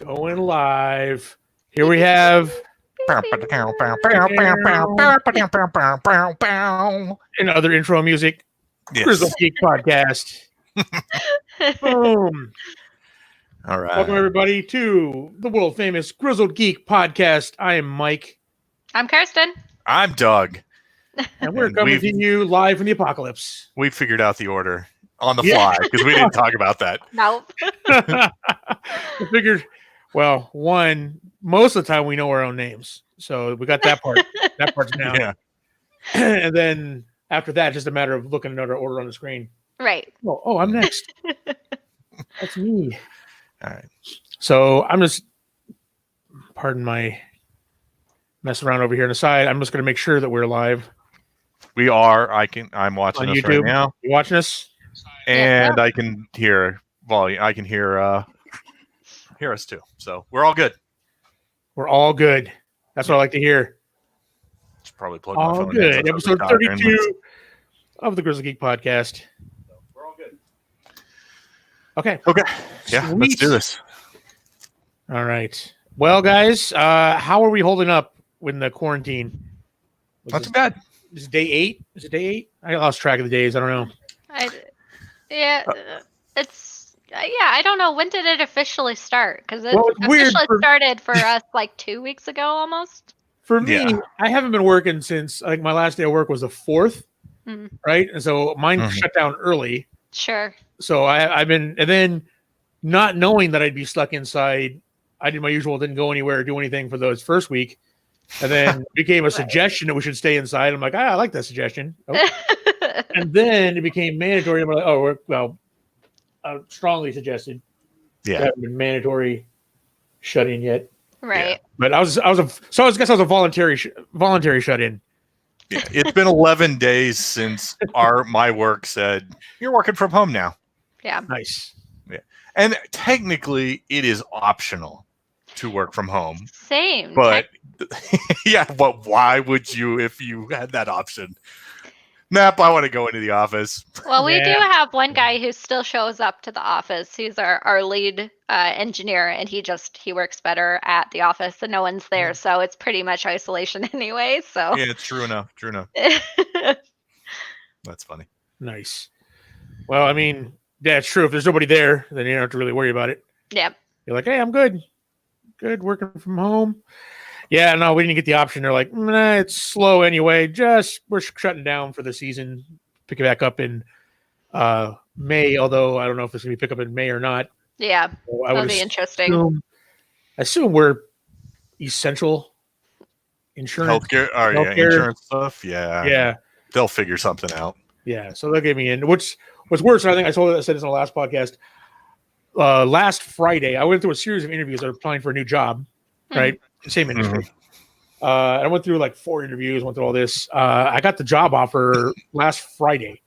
Going live. Here we have another intro music. Yes. Grizzled Geek Podcast. Boom. All right. Welcome, everybody, to the world famous Grizzled Geek Podcast. I am Mike. I'm Kirsten. I'm Doug. And we're coming to you live from the apocalypse. We figured out the order on the fly because we didn't talk about that. Nope. We figured, well, one, most of the time we know our own names. So we got that part. That part's down. Yeah. And then after that, just a matter of looking at another order on the screen. Right. Oh, I'm next. That's me. All right. So I'm just, pardon my messing around over here on the side. I'm just going to make sure that we're live. We are. I'm watching On us YouTube. right now, You watching us? and I can hear volume. I can hear us too. So we're all good. We're all good. That's what I like to hear. Should probably plug my All phone. good. in. Episode 32 of the Grizzled Geek Podcast. We're all good. Okay. Okay. Yeah. Sweet. Let's do this. All right. Well, guys, how are we holding up in the quarantine? Not too bad. Is it day 8? Is it day 8? I lost track of the days. I don't know. I don't know. When did it officially start? Because it Well, it's weird officially started for us like 2 weeks ago almost. For me, Yeah. I haven't been working since my last day of work was the 4th, right? And so mine shut down early. Sure. So I've been, and then not knowing that I'd be stuck inside, I did my usual, didn't go anywhere or do anything for those first week. And then it became a suggestion that we should stay inside. I'm like, I like that suggestion. Oh. And then it became mandatory. I'm like, strongly suggested. Yeah. Haven't been mandatory shut in yet. Right. But I guess I was a voluntary shut in. Yeah. It's been 11 days since my work said you're working from home now. Yeah. Nice. And technically, it is optional to work from home. Same. But yeah, but why would you if you had that option? Nope, I want to go into the office. Well, we Yeah. do have one guy who still shows up to the office. He's our lead engineer, and he works better at the office and no one's there. So it's pretty much isolation anyway. So Yeah, it's true enough. True enough. That's funny. Nice. Well, I mean, yeah, it's true. If there's nobody there, then you don't have to really worry about it. Yep. You're like, hey, I'm good. Good working from home. Yeah, no, we didn't get the option. They're like, nah, it's slow anyway. We're shutting down for the season. Pick it back up in May, although I don't know if it's going to be pick up in May or not. Yeah. So That'll be interesting. Assume we're essential insurance. Healthcare, Healthcare. insurance stuff. Yeah. Yeah. They'll figure something out. Yeah. So they'll get me in. What's worse, and I think I said this on the last podcast. Last Friday, I went through a series of interviews. I was applying for a new job, right? Same industry. I went through like 4 interviews, went through all this. I got the job offer last Friday.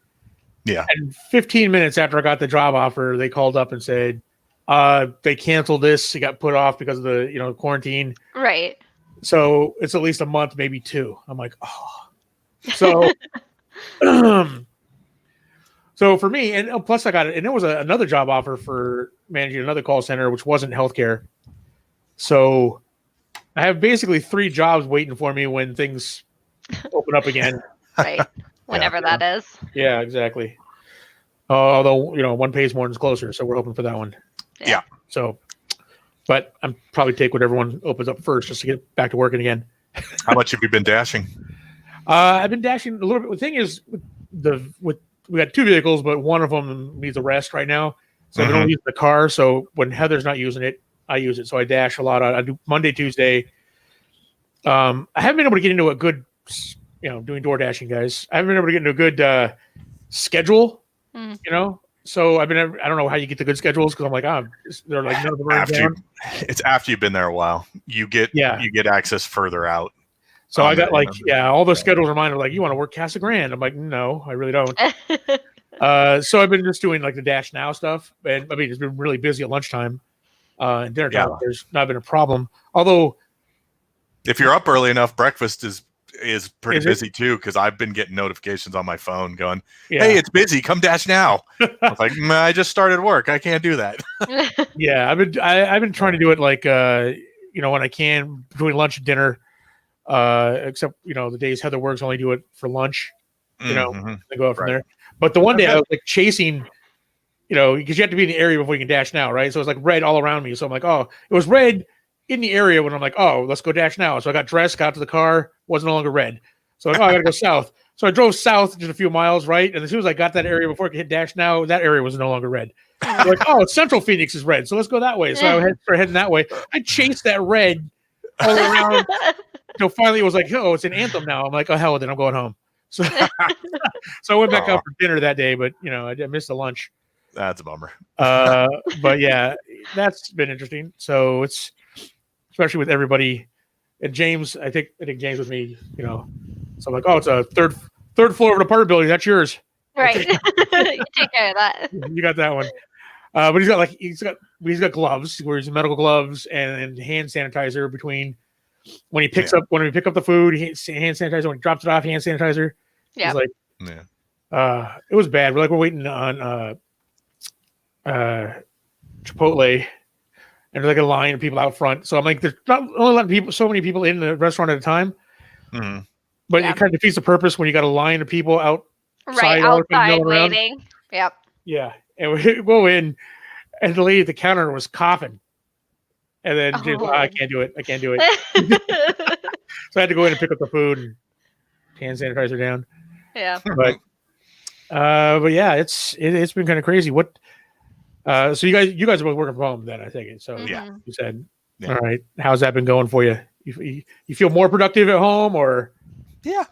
Yeah. And 15 minutes after I got the job offer, they called up and said they canceled this. It got put off because of the quarantine. Right. So it's at least a month, maybe 2. I'm like, oh. So, so for me, and plus I got it, and it was another job offer for managing another call center, which wasn't healthcare. So I have basically 3 jobs waiting for me when things open up again. Right. Whenever that is. Yeah, exactly. Although, one pays more and is closer, so we're hoping for that one. Yeah. So, but I'm probably take whatever one opens up first just to get back to working again. How much have you been dashing? I've been dashing a little bit. The thing is, we got 2 vehicles, but one of them needs a rest right now. So I've been only using the car. So when Heather's not using it, I use it. So I dash a lot. I do Monday, Tuesday. I haven't been able to get into a good, doing door dashing, guys. I haven't been able to get into a good schedule, So I don't know how you get the good schedules because I'm like, they're like none of them are down. It's after you've been there a while. You get access further out. So I got all the schedules are mine are like, you want to work Casa Grande? I'm like, no, I really don't. So I've been just doing like the Dash Now stuff. And I mean, it's been really busy at lunchtime. And dinner time, there's not been a problem. Although if you're up early enough, breakfast is is pretty Is it? busy too, because I've been getting notifications on my phone going, Yeah. "Hey, it's busy. Come dash now." I was like, I just started work. I can't do that. Yeah, I've been trying to do it like when I can between lunch and dinner. Except the days Heather works, only do it for lunch. Mhm. They go out from Right. there. But the one day I was like chasing, because you have to be in the area before you can dash now, right? So it's like red all around me. So I'm like, oh, it was red in the area when I'm like, oh, let's go dash now. So I got dressed, got to the car, was no longer red. So I gotta go south. So I drove south just a few miles, right? And as soon as I got that area before I could hit dash now, that area was no longer red. So like, oh, Central Phoenix is red, so let's go that way. So I started heading that way. I chased that red all around until finally it was like, oh, it's an Anthem now. I'm like, oh hell, then I'm going home. So I went back out for dinner that day, but I missed the lunch. That's a bummer. But yeah, that's been interesting. So it's especially with everybody and James. I think James with me. So I'm like, oh, it's a third floor of an apartment building. That's yours. Right. You take care of that. You got that one. But he's got gloves. He wears medical gloves and hand sanitizer between when he picks up the food. Hand sanitizer when he drops it off. Hand sanitizer. Yeah. Like, it was bad. We're waiting on Chipotle, and there's like a line of people out front. So I'm like, there's not only letting people, so many people in the restaurant at a time. Mm-hmm. But it kind of defeats the purpose when you got a line of people outside waiting. Yep. Yeah, and we go in, and the lady at the counter was coughing, and then James, I can't do it. So I had to go in and pick up the food and hand sanitizer down. Yeah. But yeah, it's been kind of crazy. What? So you guys are both working from home then, I think. So yeah, you said, all right. How's that been going for you? You feel more productive at home, or? Yeah,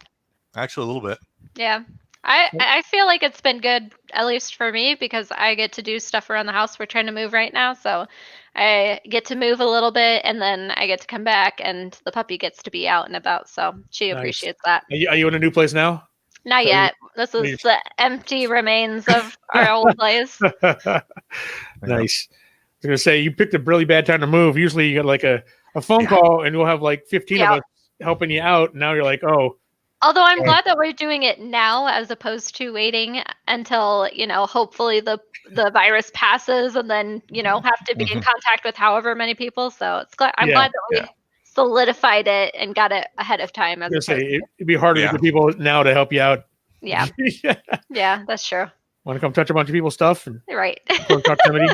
actually a little bit. Yeah. I feel like it's been good, at least for me, because I get to do stuff around the house. We're trying to move right now, so I get to move a little bit, and then I get to come back, and the puppy gets to be out and about, so she appreciates that. Are you in a new place now? Not yet. This is the empty remains of our old place. Nice. I was going to say, you picked a really bad time to move. Usually you got like a phone call, and you'll have like 15 of us helping you out, and now you're like, oh. Although I'm glad that we're doing it now as opposed to waiting until, hopefully the virus passes and then, have to be in contact with however many people. So I'm glad that we solidified it and got it ahead of time. It'd be harder to get people now to help you out. Yeah. Yeah, that's true. Want to come touch a bunch of people's stuff? Right. Proximity.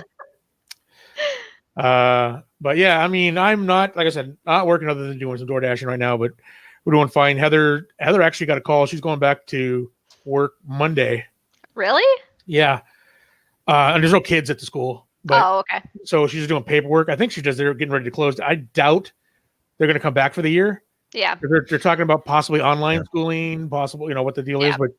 But yeah, I mean, I'm not, like I said, not working other than doing some door dashing right now, but we're doing fine. Heather actually got a call. She's going back to work Monday. Really? Yeah. And there's no kids at the school. But, okay. So she's doing paperwork. I think they're getting ready to close. I doubt they're going to come back for the year. Yeah. They're talking about possibly online schooling, possible, what the deal is. But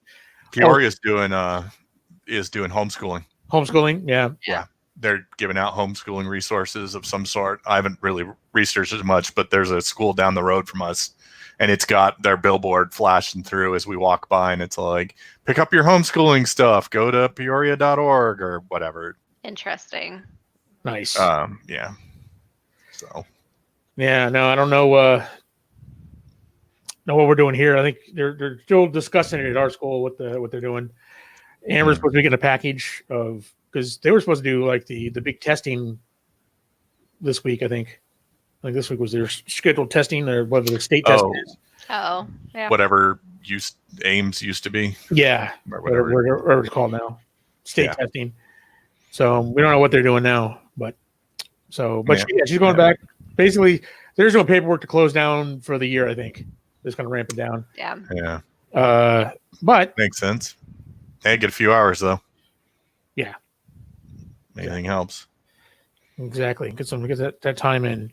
Peoria is doing homeschooling. Homeschooling, yeah. They're giving out homeschooling resources of some sort. I haven't really researched as much, but there's a school down the road from us, and it's got their billboard flashing through as we walk by, and it's like, pick up your homeschooling stuff. Go to peoria.org or whatever. Interesting. Nice. Yeah. So. Yeah. No, I don't know. Know what we're doing here. I think they're still discussing it at our school what they're doing. Amber's supposed to be getting a package because they were supposed to do like the big testing this week. I think this week was their scheduled testing or whether the state test is. Oh, yeah. Whatever Ames used to be. Yeah, whatever it's called now, state testing. So we don't know what they're doing now, but she's going back. Basically, they're just doing paperwork to close down for the year. I think they're just going to ramp it down. Yeah. Yeah. But makes sense. Hey, get a few hours though. Yeah. Anything helps. Exactly. Get that time in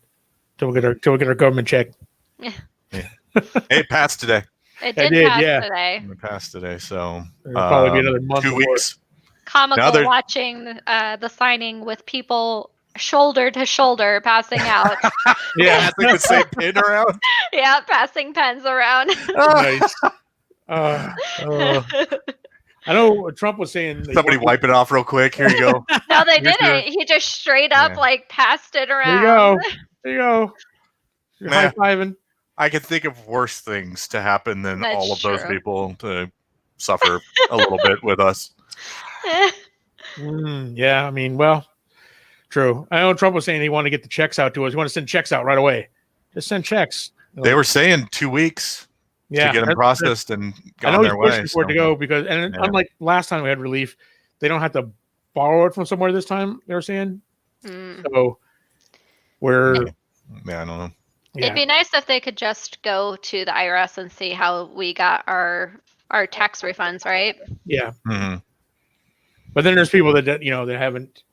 till we get our government check. Yeah. Hey, it passed today. It did pass today. It passed today, so it'll probably be another month. 2 weeks. Comical watching the signing with people shoulder to shoulder passing out. Yeah, I think the same pin around. Yeah, passing pens around. Nice. I know Trump was saying somebody wipe it off real quick. Here you go. No, they didn't. He just straight up passed it around. There you go. You're high-fiving. I can think of worse things to happen than That's all of those true. people to suffer a little bit with us. Yeah, I mean, well, true. I know Trump was saying he wanted to get the checks out to us. He wanted to send checks out right away. Just send checks. They were saying 2 weeks to get them processed and I know on he's their way. pushing for it to go because, and unlike last time we had relief, they don't have to borrow it from somewhere this time. They were saying, so we're. Yeah, I don't know. Yeah. It'd be nice if they could just go to the IRS and see how we got our tax refunds, right? Yeah. Mm-hmm. But then there's people that that haven't,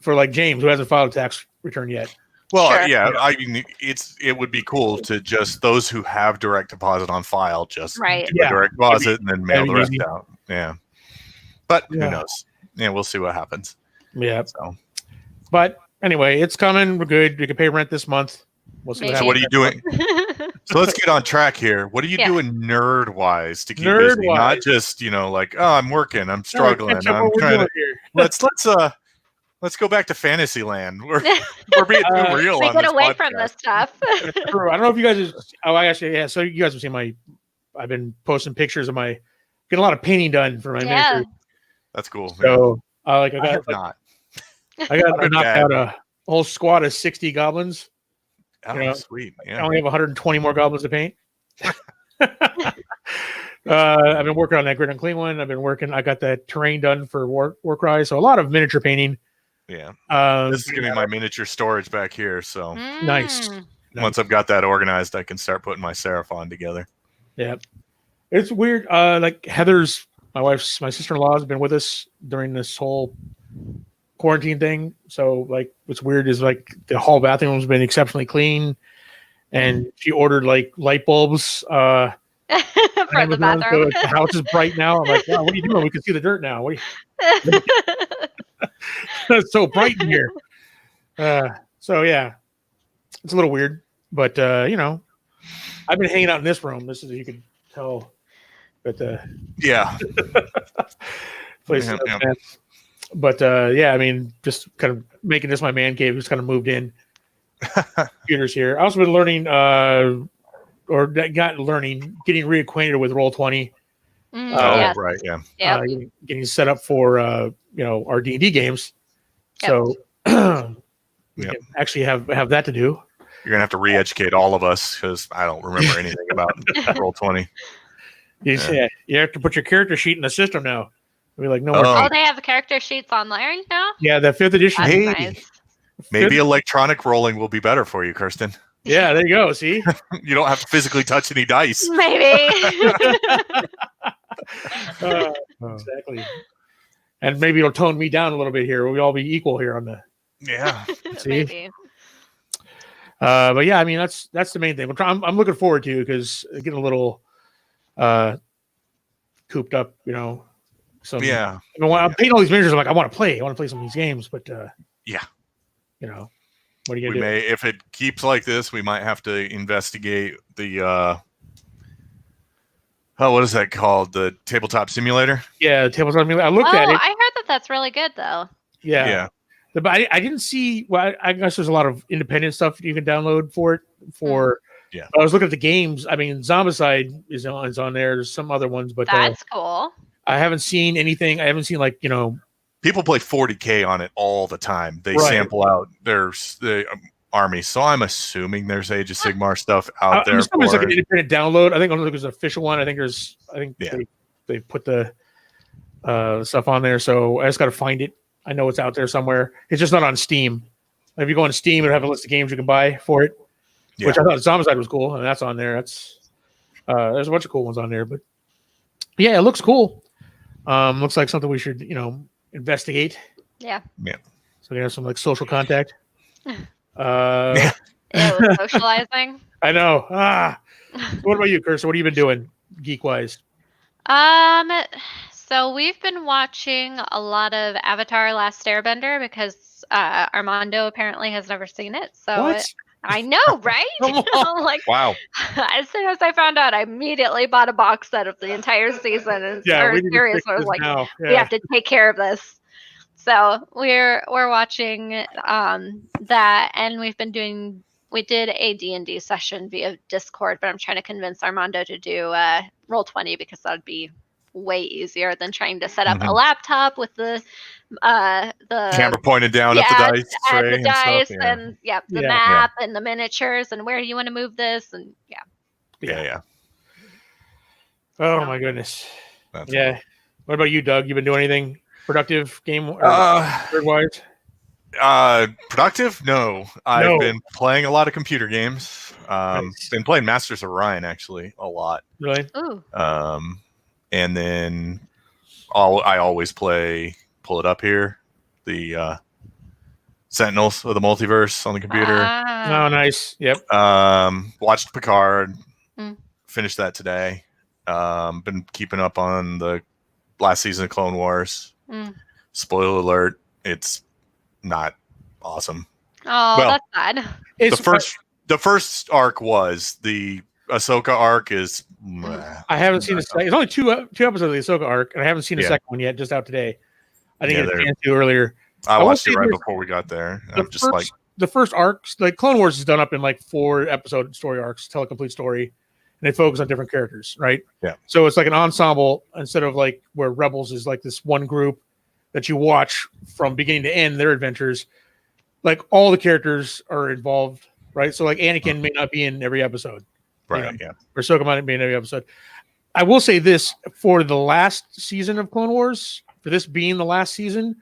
for like James who hasn't filed a tax return yet. Well, yeah, I mean, it would be cool to just those who have direct deposit on file just do a direct deposit and then mail the rest out. Yeah, but who knows? Yeah, we'll see what happens. Yeah. So, but anyway, it's coming. We're good. We can pay rent this month. We'll see so what are you doing? So let's get on track here. What are you doing nerd-wise to keep busy? Not just like, oh, I'm working, I'm struggling, I'm trying to. Let's go back to Fantasyland. We're being too real. We get away from this stuff. That's true. I don't know if you guys. So you guys have seen I've been posting pictures of getting a lot of painting done for my miniature. That's cool. So I have not. I got to knock out a whole squad of 60 goblins. Oh, sweet. Yeah. I only have 120 more goblins to paint. I've been working on that Grid and Clean one. I got that terrain done for Warcry. So a lot of miniature painting. Yeah. This is going to be my miniature storage back here. So nice. Once I've got that organized, I can start putting my Seraphon together. Yeah. It's weird. Like Heather's, my sister-in-law has been with us during this whole quarantine thing. So like what's weird is like the hall bathroom's been exceptionally clean. And she ordered like light bulbs for the bathroom. So the house is bright now. I'm like, wow, what are you doing? We can see the dirt now. It's so bright in here. So yeah, it's a little weird, but I've been hanging out in this room. This is, you can tell, but yeah, place. But yeah, I mean, just kind of making this my man cave. Just kind of moved in. Computers here. I also been learning, getting reacquainted with Roll20. Yes. Right, yeah. Getting set up for our D&D games. Yep. So we can actually have that to do. You're gonna have to re-educate all of us because I don't remember anything about Roll20. You have to put your character sheet in the system now. We're like, no more. Oh, they have character sheets online now? Yeah, the 5th edition. Hey, nice. Maybe electronic rolling will be better for you, Kirsten. Yeah, there you go. See? You don't have to physically touch any dice. Maybe. Exactly. And maybe it'll tone me down a little bit here. We'll all be equal here on the. Yeah. See? Maybe. But yeah, I mean that's the main thing. I'm looking forward to because getting a little cooped up, So yeah. I'm painting all these miniatures. I'm like, I want to play some of these games, but yeah. What are you gonna do? If it keeps like this, we might have to investigate the what is that called? The tabletop simulator? Yeah, the tabletop simulator. I looked at it. I heard that's really good though. Yeah. Yeah. But I didn't see. Well, I guess there's a lot of independent stuff you can download for it. Yeah. I was looking at the games. I mean, Zombicide is on there. There's some other ones, but that's cool. I haven't seen anything. I haven't seen people play 40K on it all the time. They sample out the army. So I'm assuming there's Age of Sigmar stuff out there. It's like an independent download. I think there's an official one. I think they put the stuff on there. So I just got to find it. I know it's out there somewhere. It's just not on Steam. If you go on Steam, it'll have a list of games you can buy for it. Yeah. Which I thought Zombicide was cool, and that's on there. That's there's a bunch of cool ones on there, but yeah, it looks cool. Looks like something we should, investigate. Yeah. Yeah. So we have some social contact. Socializing. I know. What about you, Kirsten? What have you been doing, geek wise? So we've been watching a lot of Avatar: Last Airbender because Armando apparently has never seen it. So I know, right? Like, wow. As soon as I found out, I immediately bought a box set of the entire season and started serious. I was like, we have to take care of this. So we're watching that, and we've been doing We did a D&D session via Discord, but I'm trying to convince Armando to do Roll20 because that'd be way easier than trying to set up a laptop with the camera pointed down at the dice tray and the dice stuff. and the map and the miniatures and where do you want to move this and yeah. Oh my goodness. That's yeah. cool. What about you, Doug? You been doing anything productive game or wise? Productive? No. I've been playing a lot of computer games. Been playing Masters of Orion actually a lot. Really? Ooh. And then I always pull it up here, the Sentinels of the Multiverse on the computer. Oh, nice. Yep. Watched Picard. Finished that today. Been keeping up on the last season of Clone Wars. Spoiler alert, it's not awesome. Oh, well, that's sad. The first arc was the Ahsoka arc is. I haven't seen the second. It's only two episodes of the Ahsoka arc, and I haven't seen the second one yet. Just out today. I didn't get a chance to earlier. I watched it right before we got there. The first arcs, like Clone Wars, is done up in like 4 episode story arcs, tell a complete story, and they focus on different characters, right? Yeah. So it's like an ensemble instead of like where Rebels is like this one group that you watch from beginning to end their adventures. Like all the characters are involved, right? So like Anakin may not be in every episode, right? Yeah. Or Ahsoka might not be in every episode. I will say this for the last season of Clone Wars, for this being the last season,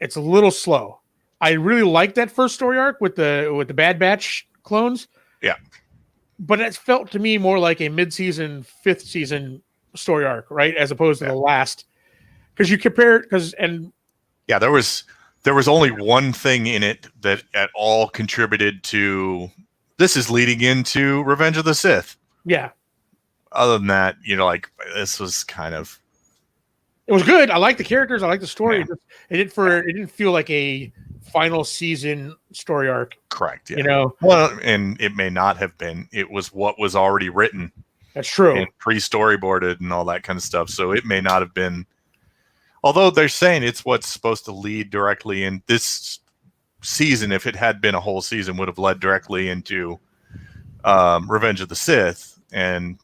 it's a little slow. I really like that first story arc with the Bad Batch clones. Yeah. But it felt to me more like a mid-season, 5th season story arc, right? As opposed to the last. Because you compare there was only one thing in it that at all contributed to this is leading into Revenge of the Sith. Yeah. Other than that, like this was kind of. It was good. I like the characters. I like the story. Yeah. It didn't feel like a final season story arc. Correct. Yeah. Well, and it may not have been. It was what was already written. That's true. And pre-storyboarded and all that kind of stuff. So it may not have been. Although they're saying it's what's supposed to lead directly in this season, if it had been a whole season, would have led directly into Revenge of the Sith, and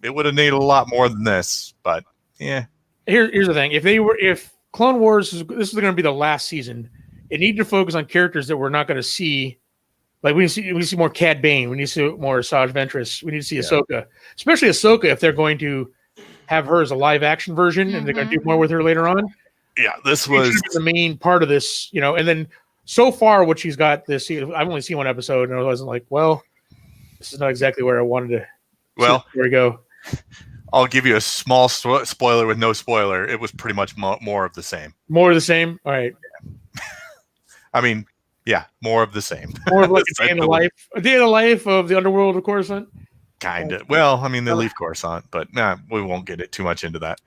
it would have needed a lot more than this. But yeah. Here's the thing: if Clone Wars this is going to be the last season, it needed to focus on characters that we're not going to see. Like we need to see more Cad Bane, we need to see more Asajj Ventress, we need to see Ahsoka, especially Ahsoka if they're going to have her as a live action version and they're going to do more with her later on. Yeah, this was the main part of this, and then so far what she's got this season, I've only seen one episode and I wasn't like, well, this is not exactly where I wanted to. Well, where we go. I'll give you a small spoiler with no spoiler. It was pretty much more of the same. More of the same? All right. I mean, yeah, more of the same. More of like a day in the life of the underworld of Coruscant? Kind of. Well, I mean, they leave Coruscant, but we won't get it too much into that.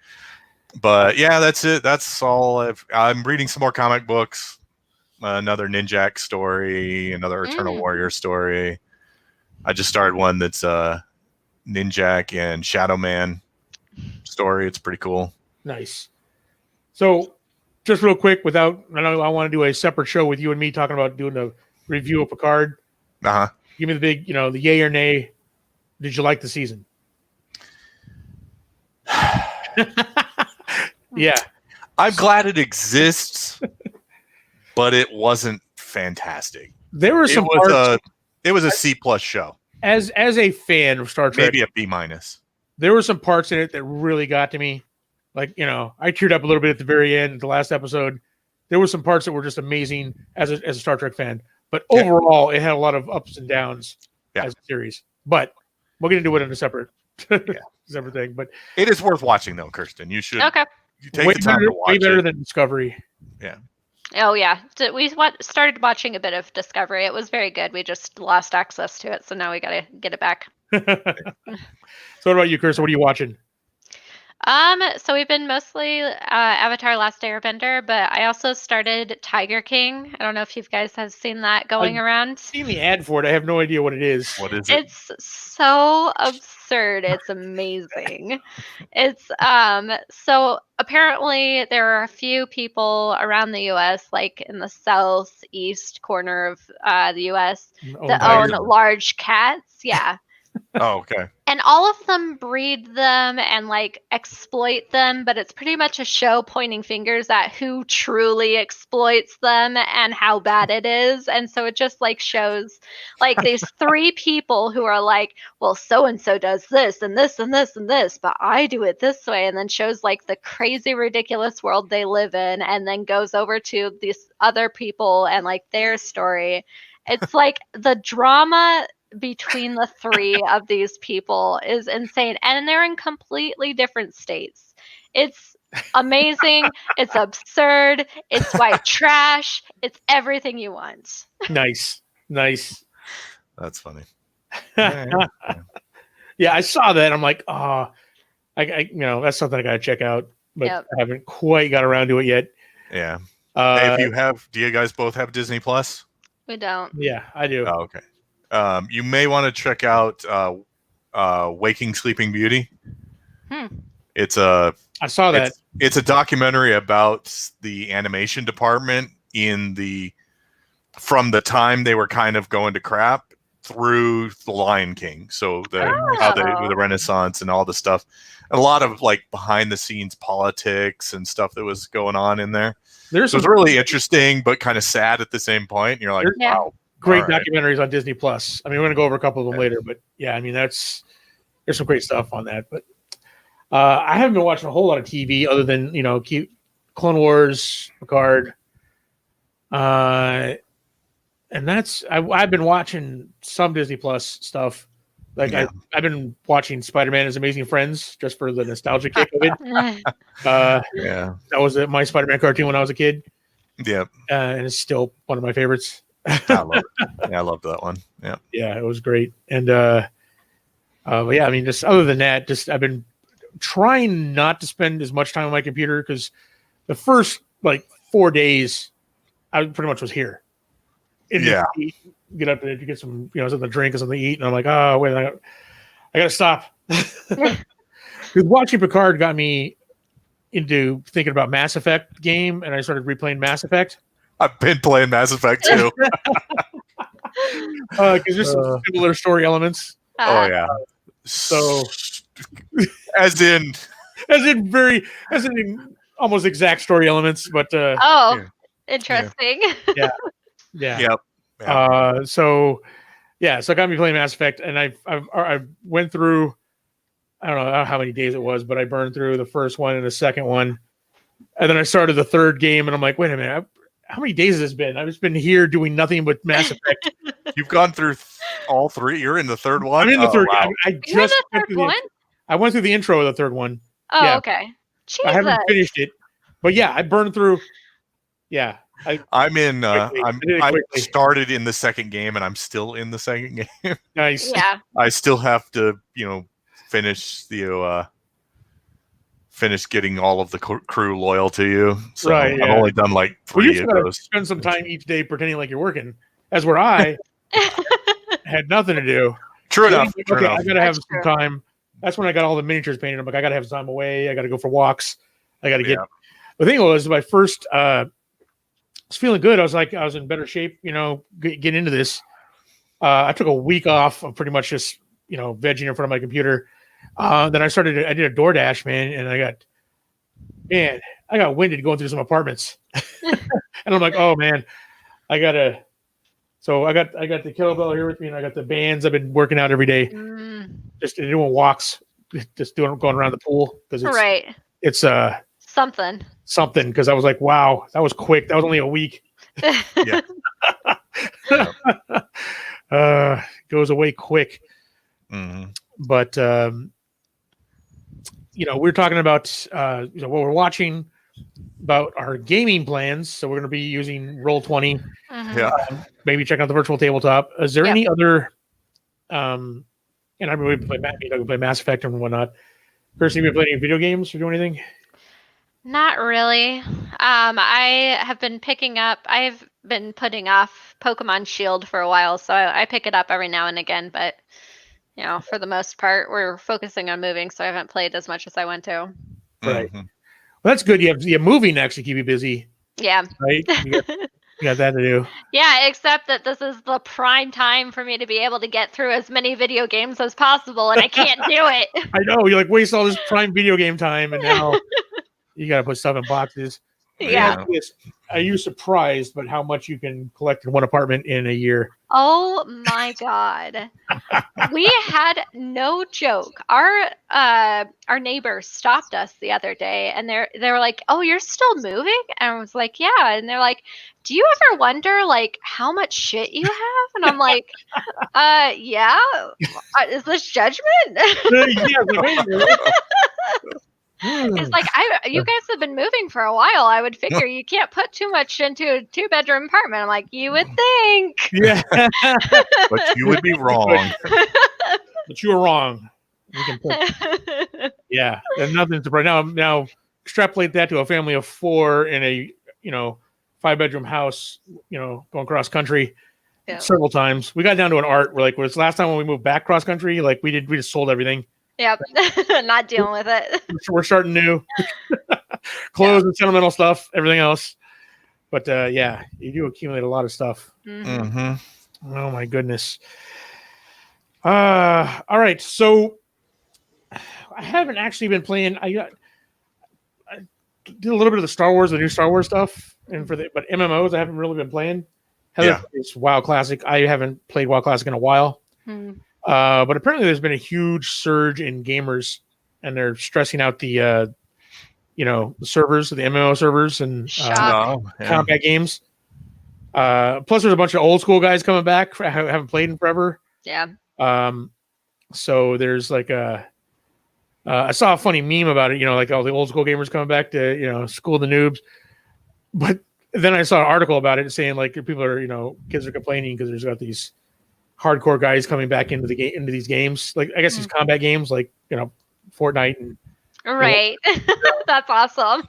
But yeah, that's it. That's all. I'm reading some more comic books. Another Ninjak story, another Eternal Warrior story. I just started one that's Ninjak and Shadow Man story. It's pretty cool. Nice. So, just real quick, I know I want to do a separate show with you and me talking about doing a review of Picard. Give me the big, the yay or nay. Did you like the season? Yeah. I'm glad it exists, but it wasn't fantastic. There were some parts. It was a C+ show. As a fan of Star Trek, maybe a B-. There were some parts in it that really got to me. Like, I teared up a little bit at the very end, the last episode. There were some parts that were just amazing as a Star Trek fan. But overall, it had a lot of ups and downs as a series. But we're going to do it in a separate thing. But it is worth watching, though, Kirsten. You should take way the time to watch it. Way better than Discovery. Yeah. Oh, yeah. So we started watching a bit of Discovery. It was very good. We just lost access to it, so now we got to get it back. So what about you, Kirsten? What are you watching? So we've been mostly Avatar: Last Airbender, but I also started Tiger King. I don't know if you guys have seen that going around. Seen the ad for it. I have no idea what it is. What is it? It's so absurd. It's amazing. It's so apparently there are a few people around the US, like in the southeast corner of the US, that own tigers. large cats. Yeah. Oh, okay. And all of them breed them and like exploit them, but it's pretty much a show pointing fingers at who truly exploits them and how bad it is. And so it just like shows like these three people who are like, well, so and so does this and this and this and this, but I do it this way. And then shows like the crazy, ridiculous world they live in, and then goes over to these other people and like their story. It's like the drama between the three of these people is insane, and they're in completely different states. It's amazing. It's absurd. It's white trash. It's everything you want. Nice. That's funny. Yeah, I saw that. I'm like, oh, I that's something I gotta check out, but Yep. I haven't quite got around to it yet. Yeah. Hey, do you guys both have Disney Plus? We don't. Yeah, I do. Oh, okay. You may want to check out Waking Sleeping Beauty. It's I saw that. It's a documentary about the animation department from the time they were kind of going to crap through The Lion King. So the Renaissance and all the stuff. And a lot of like behind the scenes politics and stuff that was going on in there. So it was really interesting, but kind of sad at the same point. And you're like, wow. Great documentaries on Disney Plus. I mean, we're gonna go over a couple of them later, but yeah, I mean there's some great stuff on that. But I haven't been watching a whole lot of TV other than Clone Wars, Picard, and that's I've been watching some Disney Plus stuff. Like I've been watching Spider-Man: His Amazing Friends just for the nostalgia kick of it. That was my Spider-Man cartoon when I was a kid. Yeah, and it's still one of my favorites. I love it. Yeah, I loved that one. Yeah, it was great. And but yeah, I mean, just other than that, I've been trying not to spend as much time on my computer because the first like 4 days I pretty much was here. Get up and get some something to drink or something to eat, and I'm like, oh wait, I gotta stop. Because watching Picard got me into thinking about Mass Effect game, and I started replaying Mass Effect. I've been playing Mass Effect too. Because there's some similar story elements. Oh yeah. So, as in almost exact story elements, but interesting. Yeah. Yep. So it got me playing Mass Effect, and I went through. I don't know how many days it was, but I burned through the first one and the second one, and then I started the third game, and I'm like, wait a minute. How many days has this been? I've just been here doing nothing but Mass Effect. You've gone through all three. You're in the third one. I'm in the third. Wow. I went through the intro of the third one. Oh, okay. Jesus. I haven't finished it, but yeah, I burned through. Yeah, I'm in. I started in the second game, and I'm still in the second game. Nice. Yeah. I still have to, finish getting all of the crew loyal to you. So right, I've only done like 3 of those. Spend some time each day pretending like you're working. As where I had nothing to do. True enough. I gotta have some time. That's when I got all the miniatures painted. I'm like, I gotta have time away. I gotta go for walks. I gotta get. The thing was, my first. I was feeling good. I was in better shape. Get into this. I took a week off of pretty much just vegging in front of my computer. Then I did a DoorDash, man, and I got winded going through some apartments. And I'm like, oh man, I got the kettlebell here with me, and I got the bands. I've been working out every day, just doing walks, just going around the pool because it's something because I was like, wow, that was quick. That was only a week. Goes away quick. Mm-hmm. But we're talking about what we're watching, about our gaming plans. So we're going to be using Roll20. Maybe check out the virtual tabletop. Is there any other? And I mean, we play Mass Effect and whatnot. Person, you been playing any video games or do anything? Not really. I've been putting off Pokemon Shield for a while, so I pick it up every now and again, but for the most part, we're focusing on moving, so I haven't played as much as I want to. Right. Well, that's good. You have moving next to keep you busy. Yeah. Right. You got that to do. Yeah, except that this is the prime time for me to be able to get through as many video games as possible, and I can't do it. I know. You waste all this prime video game time, and now you got to put stuff in boxes. Yeah. Are you surprised by how much you can collect in one apartment in a year? Oh my God. We had no joke. Our neighbors stopped us the other day and they were like, "Oh, you're still moving?" And I was like, "Yeah." And they're like, "Do you ever wonder how much shit you have?" And I'm like, yeah. Is this judgment?" It's like you guys have been moving for a while. I would figure you can't put too much into a 2-bedroom apartment. I'm like, you would think. Yeah. But you would be wrong. But you were wrong. Yeah. And nothing surprising. Now extrapolate that to a family of 4 in a 5-bedroom house, going cross country several times. We got down to an art where was last time when we moved back cross country, we just sold everything. Yep. Not dealing with it. We're starting new. Clothes and sentimental stuff, everything else. But you do accumulate a lot of stuff. Mm-hmm. Oh my goodness. All right. So I haven't actually been playing. I did a little bit of the new Star Wars stuff, but MMOs I haven't really been playing. Heather plays WoW Classic. I haven't played WoW Classic in a while. But apparently there's been a huge surge in gamers, and they're stressing out the servers, the MMO servers and combat games. Plus there's a bunch of old school guys coming back. I haven't played in forever. Yeah. So there's I saw a funny meme about it, all the old school gamers coming back to, school the noobs. But then I saw an article about it saying people are, kids are complaining because there's got these hardcore guys coming back into these games. I guess these combat games Fortnite and right. That's awesome.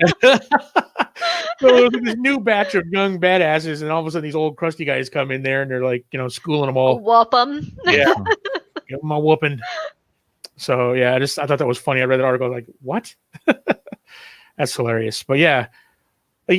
So there's this new batch of young badasses, and all of a sudden these old crusty guys come in there and they're schooling them all. Whoop them. Yeah. Give them a whooping. So I thought that was funny. I read that article. I was like, what? That's hilarious. But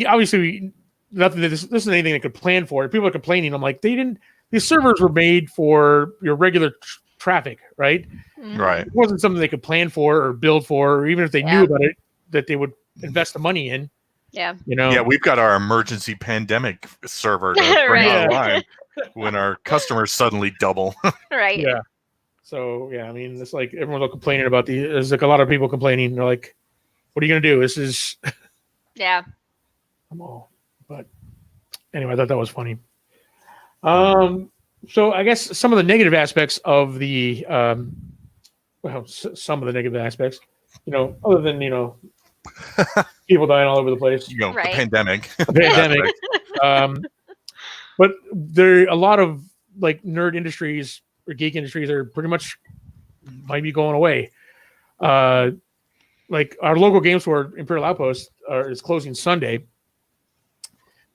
obviously nothing that this isn't anything they could plan for. People are complaining. I'm like, these servers were made for your regular traffic, right? Right. It wasn't something they could plan for or build for, or even if they knew about it, that they would invest the money in. Yeah. Yeah, we've got our emergency pandemic server to bring online when our customers suddenly double. Right. Yeah. So it's everyone's complaining about there's a lot of people complaining. They're like, what are you gonna do? This is Yeah. I'm all. But anyway, I thought that was funny. So I guess some of the negative aspects of the some of the negative aspects, other than people dying all over the place, the pandemic. But there are a lot of nerd industries or geek industries are pretty much might be going away. Our local game store, Imperial Outpost, is closing Sunday.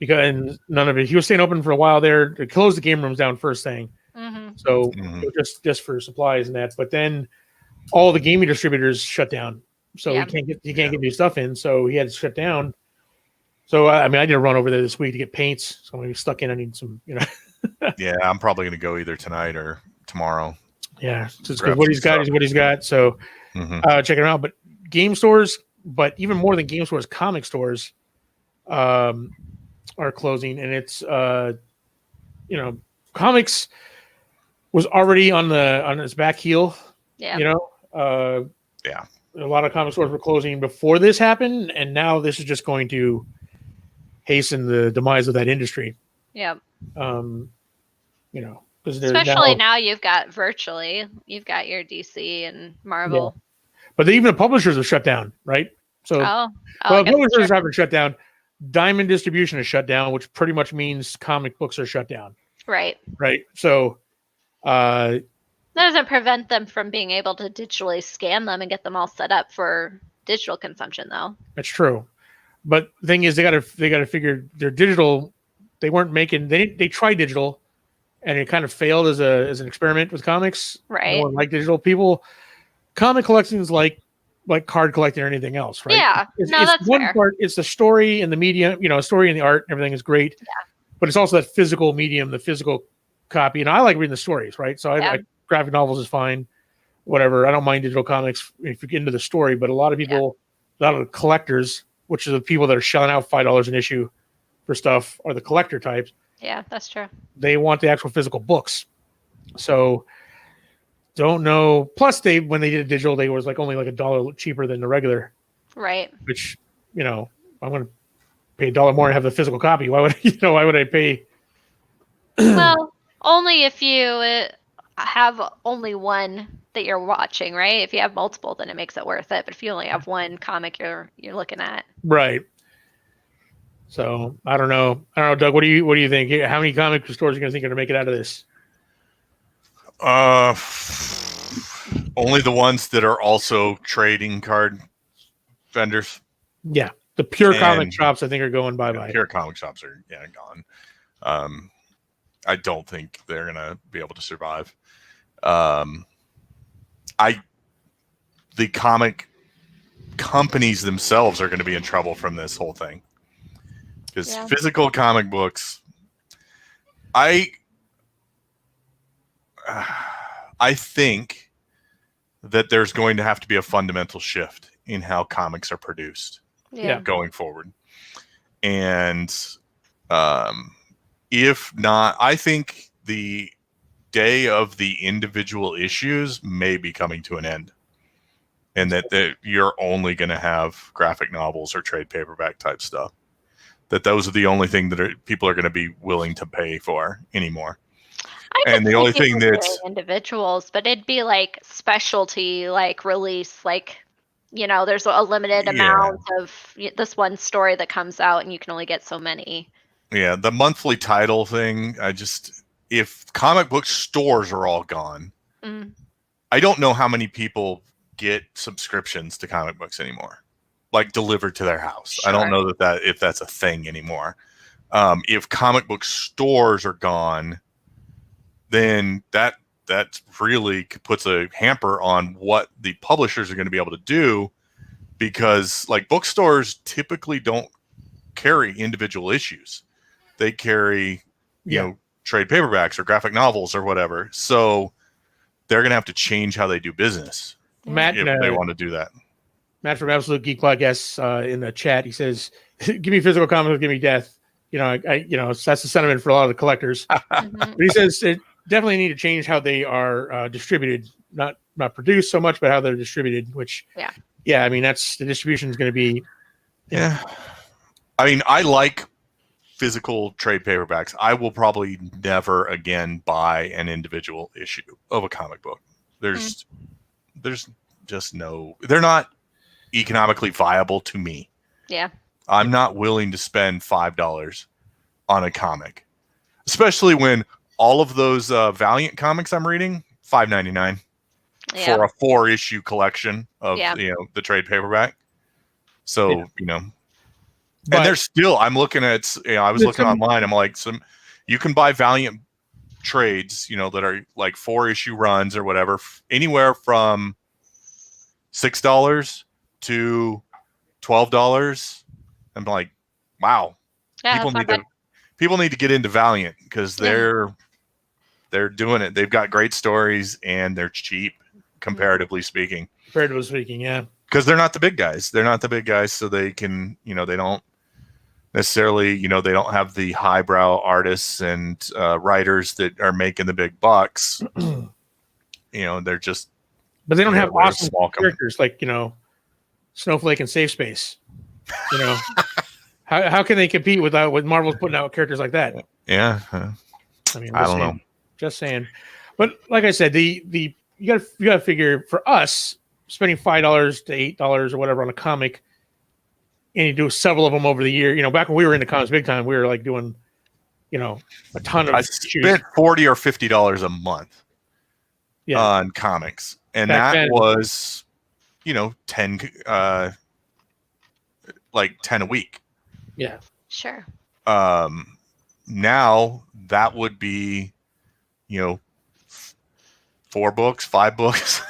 Because none of it, he was staying open for a while there to close the game rooms down first thing. So just for supplies and that, but then all the gaming distributors shut down, so he can't get new stuff in, so he had to shut down. So I did a run over there this week to get paints, so I'm gonna be stuck in. I need some, Yeah, I'm probably gonna go either tonight or tomorrow. Yeah, just because what he's got is what he's got. So check it out. But game stores, but even more than game stores, comic stores, are closing, and it's comics was already on its back heel. Yeah. A lot of comic stores were closing before this happened, and now this is just going to hasten the demise of that industry. Yeah. Especially now you've got your DC and Marvel. Yeah. But even the publishers are shut down, right? So publishers haven't shut down. Diamond Distribution is shut down, which pretty much means comic books are shut down. Right. So, the That doesn't prevent them from being able to digitally scan them and get them all set up for digital consumption, though. That's true. But the thing is, they got to figure their digital. They weren't making. They tried digital, and it kind of failed as an experiment with comics. Right. No one liked digital. People, comic collecting is like card collecting or anything else, right? Yeah. It's that's one fair. part. It's the story and the medium. Story and the art. Everything is great. Yeah. But it's also that physical medium, the physical copy. And I like reading the stories, right? So I graphic novels is fine. Whatever. I don't mind digital comics if you get into the story. But a lot of people, a lot of the collectors, which are the people that are shelling out $5 an issue for stuff, are the collector types. Yeah, that's true. They want the actual physical books. So don't know. Plus, when they did digital, they was like only like $1 cheaper than the regular. Right. Which, I'm going to pay $1 more and have the physical copy. Why would I pay? Well, only if you have only one that you're watching, right? If you have multiple, then it makes it worth it. But if you only have one comic you're looking at, right. So I don't know, Doug. What do you think? How many comic stores are you going to think are going to make it out of this? Only the ones that are also trading card vendors. Yeah, the pure comic shops I think are going bye-bye. Pure comic shops are gone. I don't think they're going to be able to survive. The comic companies themselves are going to be in trouble from this whole thing. Because physical comic books, I think that there's going to have to be a fundamental shift in how comics are produced going forward. And if not, I think the day of the individual issues may be coming to an end. And that you're only going to have graphic novels or trade paperback type stuff. That those are the only thing that people are going to be willing to pay for anymore. And the only thing that's individuals, but it'd be like specialty, like release, like, there's a limited amount of this one story that comes out and you can only get so many. Yeah. The monthly title thing. If comic book stores are all gone, I don't know how many people get subscriptions to comic books anymore. Like delivered to their house. Sure. I don't know if that's a thing anymore. If comic book stores are gone, then that really puts a hamper on what the publishers are going to be able to do, because like bookstores typically don't carry individual issues. They carry, trade paperbacks or graphic novels or whatever. So they're going to have to change how they do business if they want to do that. Matt from Absolute Geek Podcast in the chat, he says, "Give me physical comics, give me death." That's the sentiment for a lot of the collectors. But he says it definitely need to change how they are distributed, not produced so much, but how they're distributed. Which, I mean, that's the distribution is going to be. Yeah, I mean, I like physical trade paperbacks. I will probably never again buy an individual issue of a comic book. There's just no. They're not economically viable to me. Yeah. I'm not willing to spend $5 on a comic, especially when all of those Valiant comics I'm reading, $5.99 for a 4-issue collection of the trade paperback. So and there's still. I'm looking at. I was looking online. I'm like, you can buy Valiant trades, that are like 4-issue runs or whatever, anywhere from $6 to $12. I'm like, wow. People need to get into Valiant because they're doing it. They've got great stories and they're cheap, comparatively speaking. Comparatively speaking, yeah. Because they're not the big guys. They're not the big guys, so they can, they don't necessarily, they don't have the highbrow artists and writers that are making the big bucks. They're just. But they don't have awesome characters like, Snowflake and Safe Space. How can they compete with Marvel's putting out characters like that? Yeah. I mean, I don't know. Just saying. But like I said, you gotta figure for us spending $5 to $8 or whatever on a comic, and you do several of them over the year. Back when we were in the comics big time, we were like doing, a ton of. I spent $40 or $50 a month. on comics, and Back that then. was 10 like 10 a week. Yeah. Sure. Now that would be 4 books, 5 books.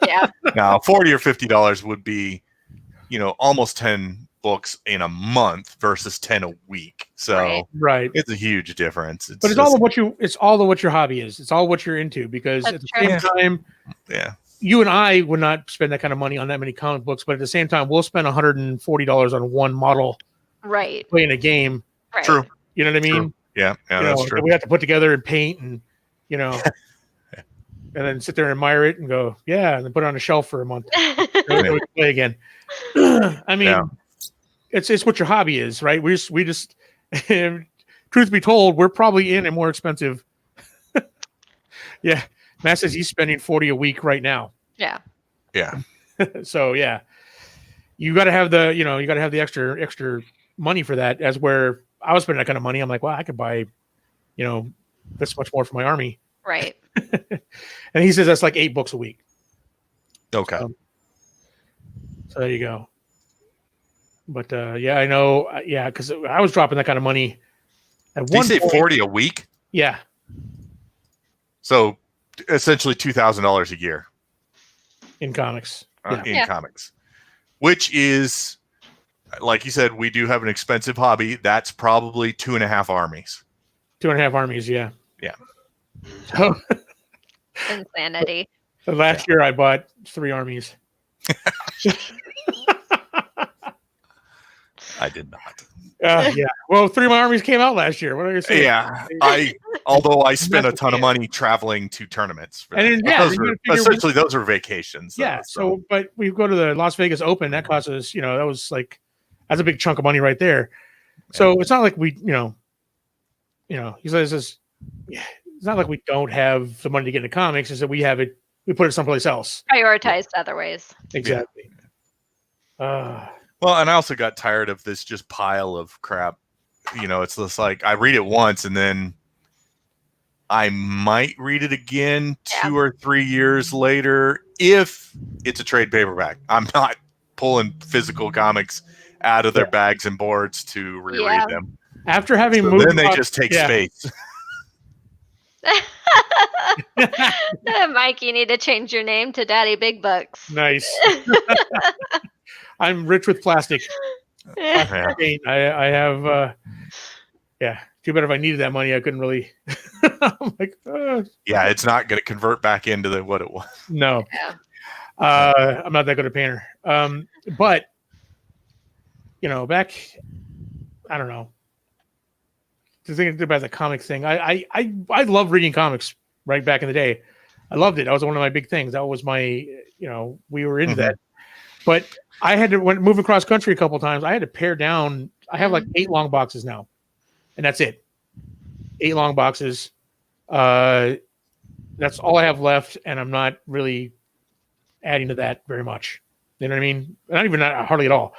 Yeah. Now $40 or $50 would be almost 10 books in a month versus 10 a week. So Right. it's a huge difference. But it's all of what your hobby is. It's all what you're into, because That's at the same time, you and I would not spend that kind of money on that many comic books, but at the same time, we'll spend $140 on one model playing a game. Right. True. You know what I mean? True. Yeah, that's true. That we have to put together and paint and and then sit there and admire it and go, yeah, and then put it on a shelf for a month. Then we can play again. I mean, it's what your hobby is, right? We just truth be told, we're probably in a more expensive. Yeah. Matt says he's spending $40 a week right now. Yeah. Yeah. So yeah, you got to have the extra money for that. As where I was spending that kind of money, I'm like, well, I could buy, this much more for my army. Right. And he says that's like 8 books a week. Okay. So there you go. But I know, because I was dropping that kind of money. Did you say 40 a week? Yeah. So essentially $2,000 a year in comics. Comics, which is, like you said, we do have an expensive hobby. That's probably 2.5 armies. 2.5 armies. Yeah. Yeah. So, insanity. So last year I bought 3 armies. I did not. Yeah. Well, 3 of my armies came out last year. What are you saying? Yeah. Although I spent a ton of money traveling to tournaments. For and then, essentially those are vacations. Yeah. So, but we go to the Las Vegas Open. That cost us, that was that's a big chunk of money right there. So it's not like we, he says, it's not like we don't have the money to get into comics. It's that we have it. We put it someplace else. Prioritized other ways. Exactly. Well, and I also got tired of this just pile of crap. It's just like I read it once and then I might read it again 2 or 3 years later if it's a trade paperback. I'm not pulling physical comics out of their bags and boards to reread them. After having moved, then they just take space. Mike, you need to change your name to Daddy Big Bucks. Nice. I'm rich with plastic. I have, too bad if I needed that money, I couldn't really. I'm like, yeah, it's not going to convert back into what it was. No. Yeah. I'm not that good a painter. But, back, I don't know. To think about the comic thing, I love reading comics right back in the day. I loved it. That was one of my big things. That was my, we were into that. But I had to, when moving across country a couple of times, I had to pare down. I have like 8 long boxes now, and that's it. 8 long boxes. That's all I have left, and I'm not really adding to that very much. You know what I mean? Not even hardly at all.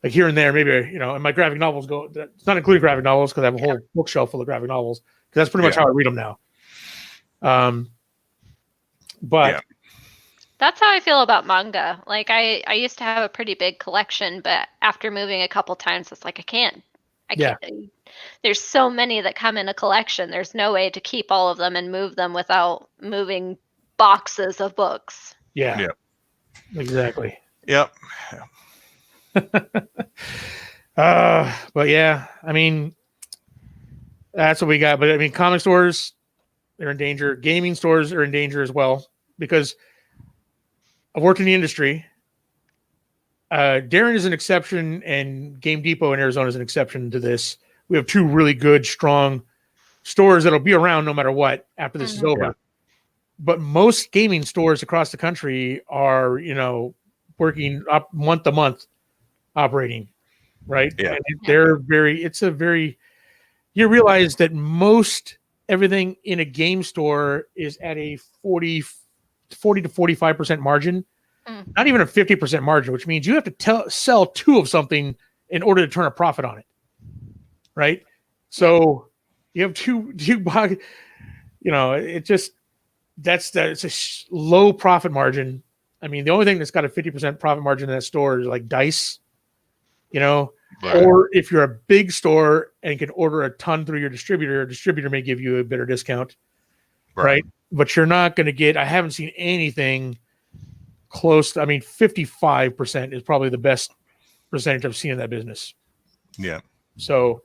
Like here and there, maybe, and my graphic novels go, it's not including graphic novels because I have a whole bookshelf full of graphic novels because that's pretty much how I read them now. But that's how I feel about manga. Like I used to have a pretty big collection, but after moving a couple times, it's like, I can't. There's so many that come in a collection. There's no way to keep all of them and move them without moving boxes of books. Yeah. Exactly. Yep. But yeah, I mean, that's what we got. But I mean, comic stores, they're in danger. Gaming stores are in danger as well because I've worked in the industry. Darren is an exception, and Game Depot in Arizona is an exception to this. We have 2 really good, strong stores that'll be around no matter what after this is over. But most gaming stores across the country are, working up month to month operating, right? Yeah. And you realize that most everything in a game store is at a 40 to 45% margin, not even a 50% margin, which means you have to sell 2 of something in order to turn a profit on it. Right. So you have two, it just, it's a low profit margin. I mean, the only thing that's got a 50% profit margin in that store is like Dice, Right. or if you're a big store and can order a ton through your distributor may give you a better discount, right? But you're not going to get, I haven't seen anything close to, I mean, 55% is probably the best percentage I've seen in that business. Yeah. So,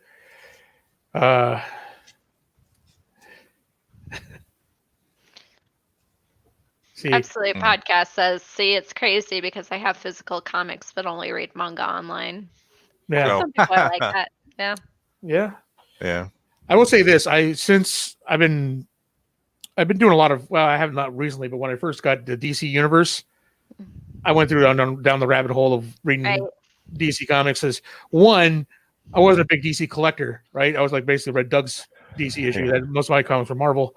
see, Absolutely. Podcast says, see, it's crazy because I have physical comics but only read manga online. yeah, Some people are like that. Yeah. Yeah. I will say this: since I've been doing a lot of, well, I have not recently, but when I first got the DC universe, I went through down the rabbit hole of reading DC comics. As one, I wasn't a big DC collector, right? I was like basically read Doug's DC issue. That most of my comics were Marvel.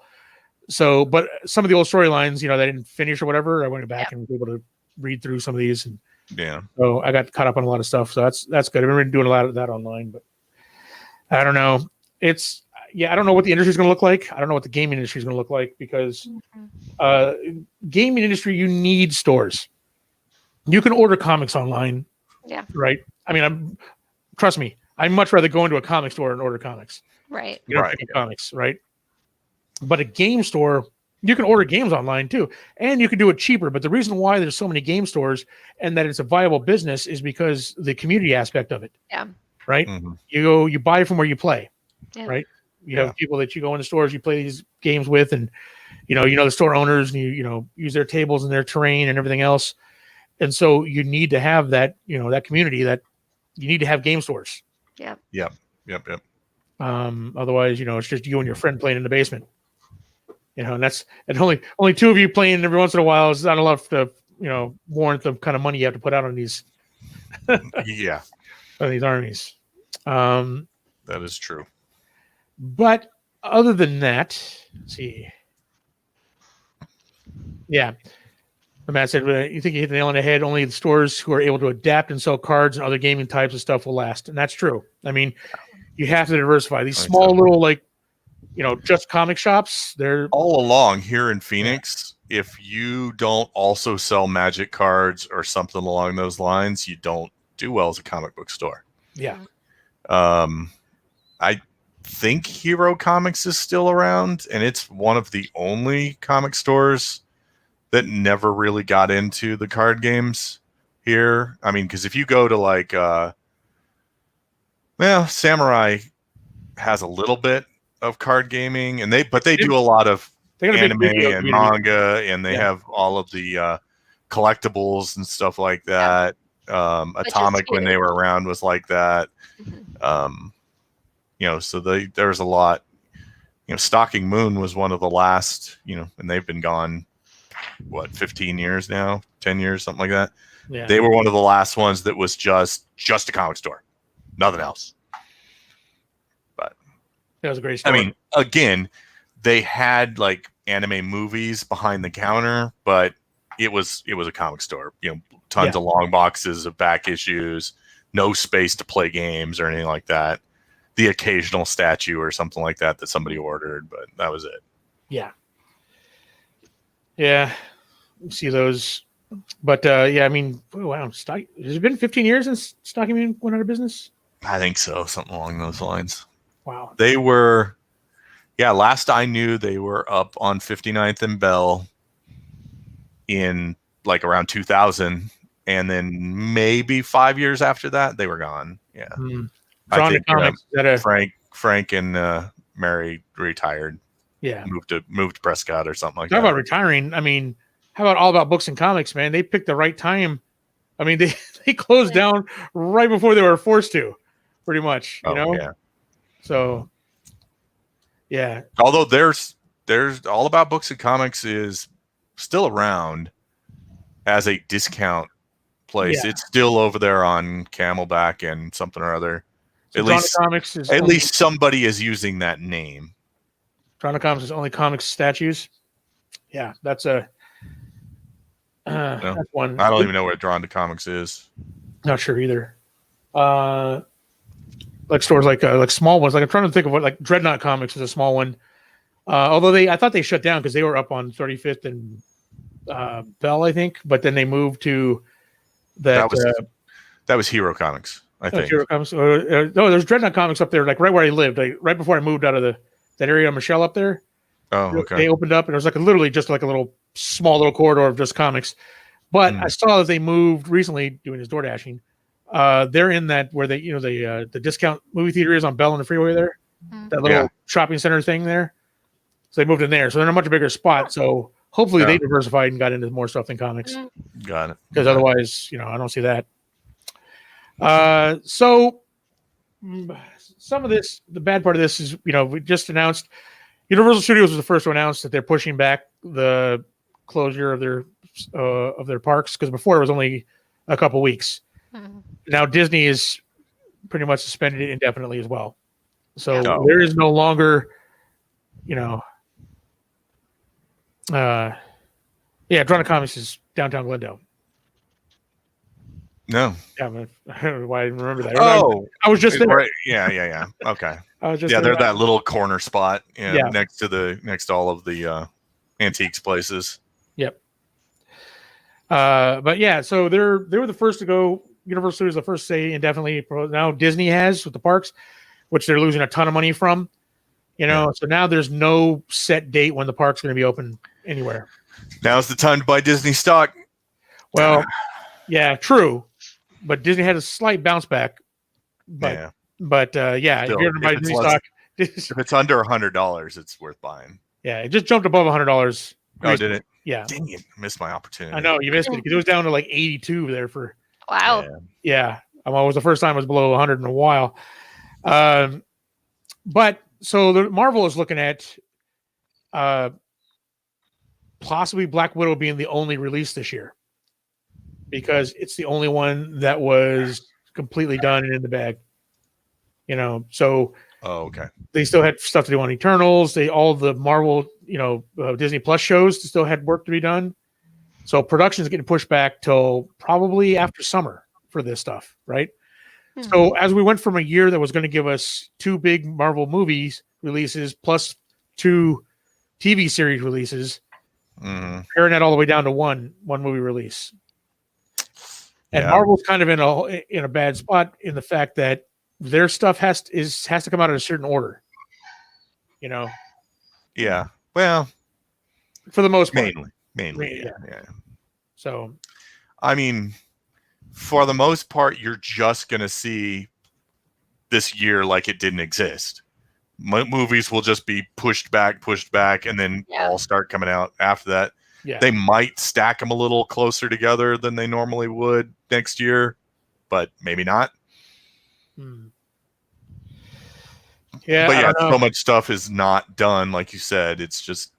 So, but some of the old storylines, that I didn't finish or whatever, I went back and was able to read through some of these, and so I got caught up on a lot of stuff. So that's good. I've been doing a lot of that online, but I don't know. I don't know what the industry is going to look like. I don't know what the gaming industry is going to look like because gaming industry, you need stores. You can order comics online. Yeah. Right. I mean, trust me, I'd much rather go into a comic store and order comics. Right. Comics. Right. But a game store, you can order games online too, and you can do it cheaper. But the reason why there's so many game stores and that it's a viable business is because the community aspect of it. Yeah. Right. Mm-hmm. You buy from where you play. Yeah. Right. You have people that you go in the stores, you play these games with, and you know the store owners, and you use their tables and their terrain and everything else. And so you need to have that, that community, that you need to have game stores. Yep. Otherwise, it's just you and your friend playing in the basement. And only two of you playing every once in a while is not enough to, warrant the kind of money you have to put out on these. on these armies. That is true. But other than that, let's see. Yeah. Matt said, you think you hit the nail on the head. Only the stores who are able to adapt and sell cards and other gaming types of stuff will last. And that's true. I mean, you have to diversify. These small little, just comic shops, they're all along here in Phoenix. If you don't also sell Magic cards or something along those lines, you don't do well as a comic book store. Yeah. I think Hero Comics is still around, and it's one of the only comic stores that never really got into the card games here. I mean, because if you go to Samurai has a little bit of card gaming, and they do a lot of anime and manga, and they have all of the collectibles and stuff like that. Atomic, when they were around, was like that. So there's a lot. Stalking Moon was one of the last, and they've been gone, 15 years now, 10 years, something like that. Yeah. They were one of the last ones that was just a comic store, nothing else. But that was a great store. I mean, again, they had anime movies behind the counter, but it was a comic store. Tons of long boxes of back issues, no space to play games or anything like that. The occasional statue or something like that somebody ordered, but that was it. Yeah. See those, but I mean, wow, has it been 15 years since Stocking Moon went out of business? I think so, something along those lines. Wow. They were, last I knew, they were up on 59th and Bell in around 2000, and then maybe 5 years after that, they were gone. Yeah. I think Frank and Mary retired. Yeah. Moved to Prescott or something like that. Talk about retiring. I mean, how about All About Books and Comics, man? They picked the right time. I mean, they closed down right before they were forced to, pretty much. Yeah. So, yeah. Although there's All About Books and Comics is still around as a discount place. It's still over there on Camelback and something or other. So at least somebody is using that name. Toronto Comics is only comics statues. Yeah, that's that's one. I don't even know where Drawn to Comics is. Not sure either. Stores like small ones. I'm trying to think of what Dreadnought Comics is a small one. Although I thought they shut down because they were up on 35th and Bell, I think, but then they moved to that was Hero Comics, I think. Hero Comics. No, there's Dreadnought Comics up there, like right where I lived, like right before I moved out of that area of Michelle up there. Oh, okay. They opened up, and it was like literally just like a little small little corridor of just comics. But I saw that they moved recently doing his door dashing. They're in that where they, the discount movie theater is on Bell and the freeway there, that little shopping center thing there. So they moved in there. So they're in a much bigger spot. So hopefully they diversified and got into more stuff than comics. Got it. Because otherwise, I don't see that. So some of this, the bad part of this is, we just announced Universal Studios was the first to announce that they're pushing back the closure of their parks, because before it was only a couple weeks. Now Disney is pretty much suspended it indefinitely as well. So there is no longer, Drona Comics is downtown Glendale. No. Yeah, why I didn't remember that. Oh, I was just there. Right. Yeah. Okay. I was just they're that little corner spot, next to all of the antiques places. Yep. But yeah, so they were the first to go. Universal Studios the first to say indefinitely. Now Disney has with the parks, which they're losing a ton of money from. So now there's no set date when the park's going to be open anywhere. Now's the time to buy Disney stock. Well, yeah, true. But Disney had a slight bounce back. But still, if you're going to buy Disney stock, if it's under $100, it's worth buying. Yeah, it just jumped above $100. Oh, did it? Yeah. Dang it. Missed my opportunity. I know, you missed it because it was down to like 82 there for. Wow. Yeah. It was the first time it was below 100 in a while. But so the Marvel is looking at possibly Black Widow being the only release this year, because it's the only one that was completely done and in the bag. So okay. They still had stuff to do on Eternals. All the Marvel, Disney Plus shows still had work to be done. So production is getting pushed back till probably after summer for this stuff, right? So as we went from a year that was going to give us 2 big Marvel movies releases plus 2 TV series releases, paring that all the way down to one movie release. And Marvel's kind of in a bad spot in the fact that their stuff has to come out in a certain order. Yeah. Well, for the most part. Mainly. Yeah. So, I mean, for the most part, you're just going to see this year like it didn't exist. Movies will just be pushed back, and then all start coming out after that. Yeah. They might stack them a little closer together than they normally would next year, but maybe not. Yeah. But so much stuff is not done. Like you said, it's just,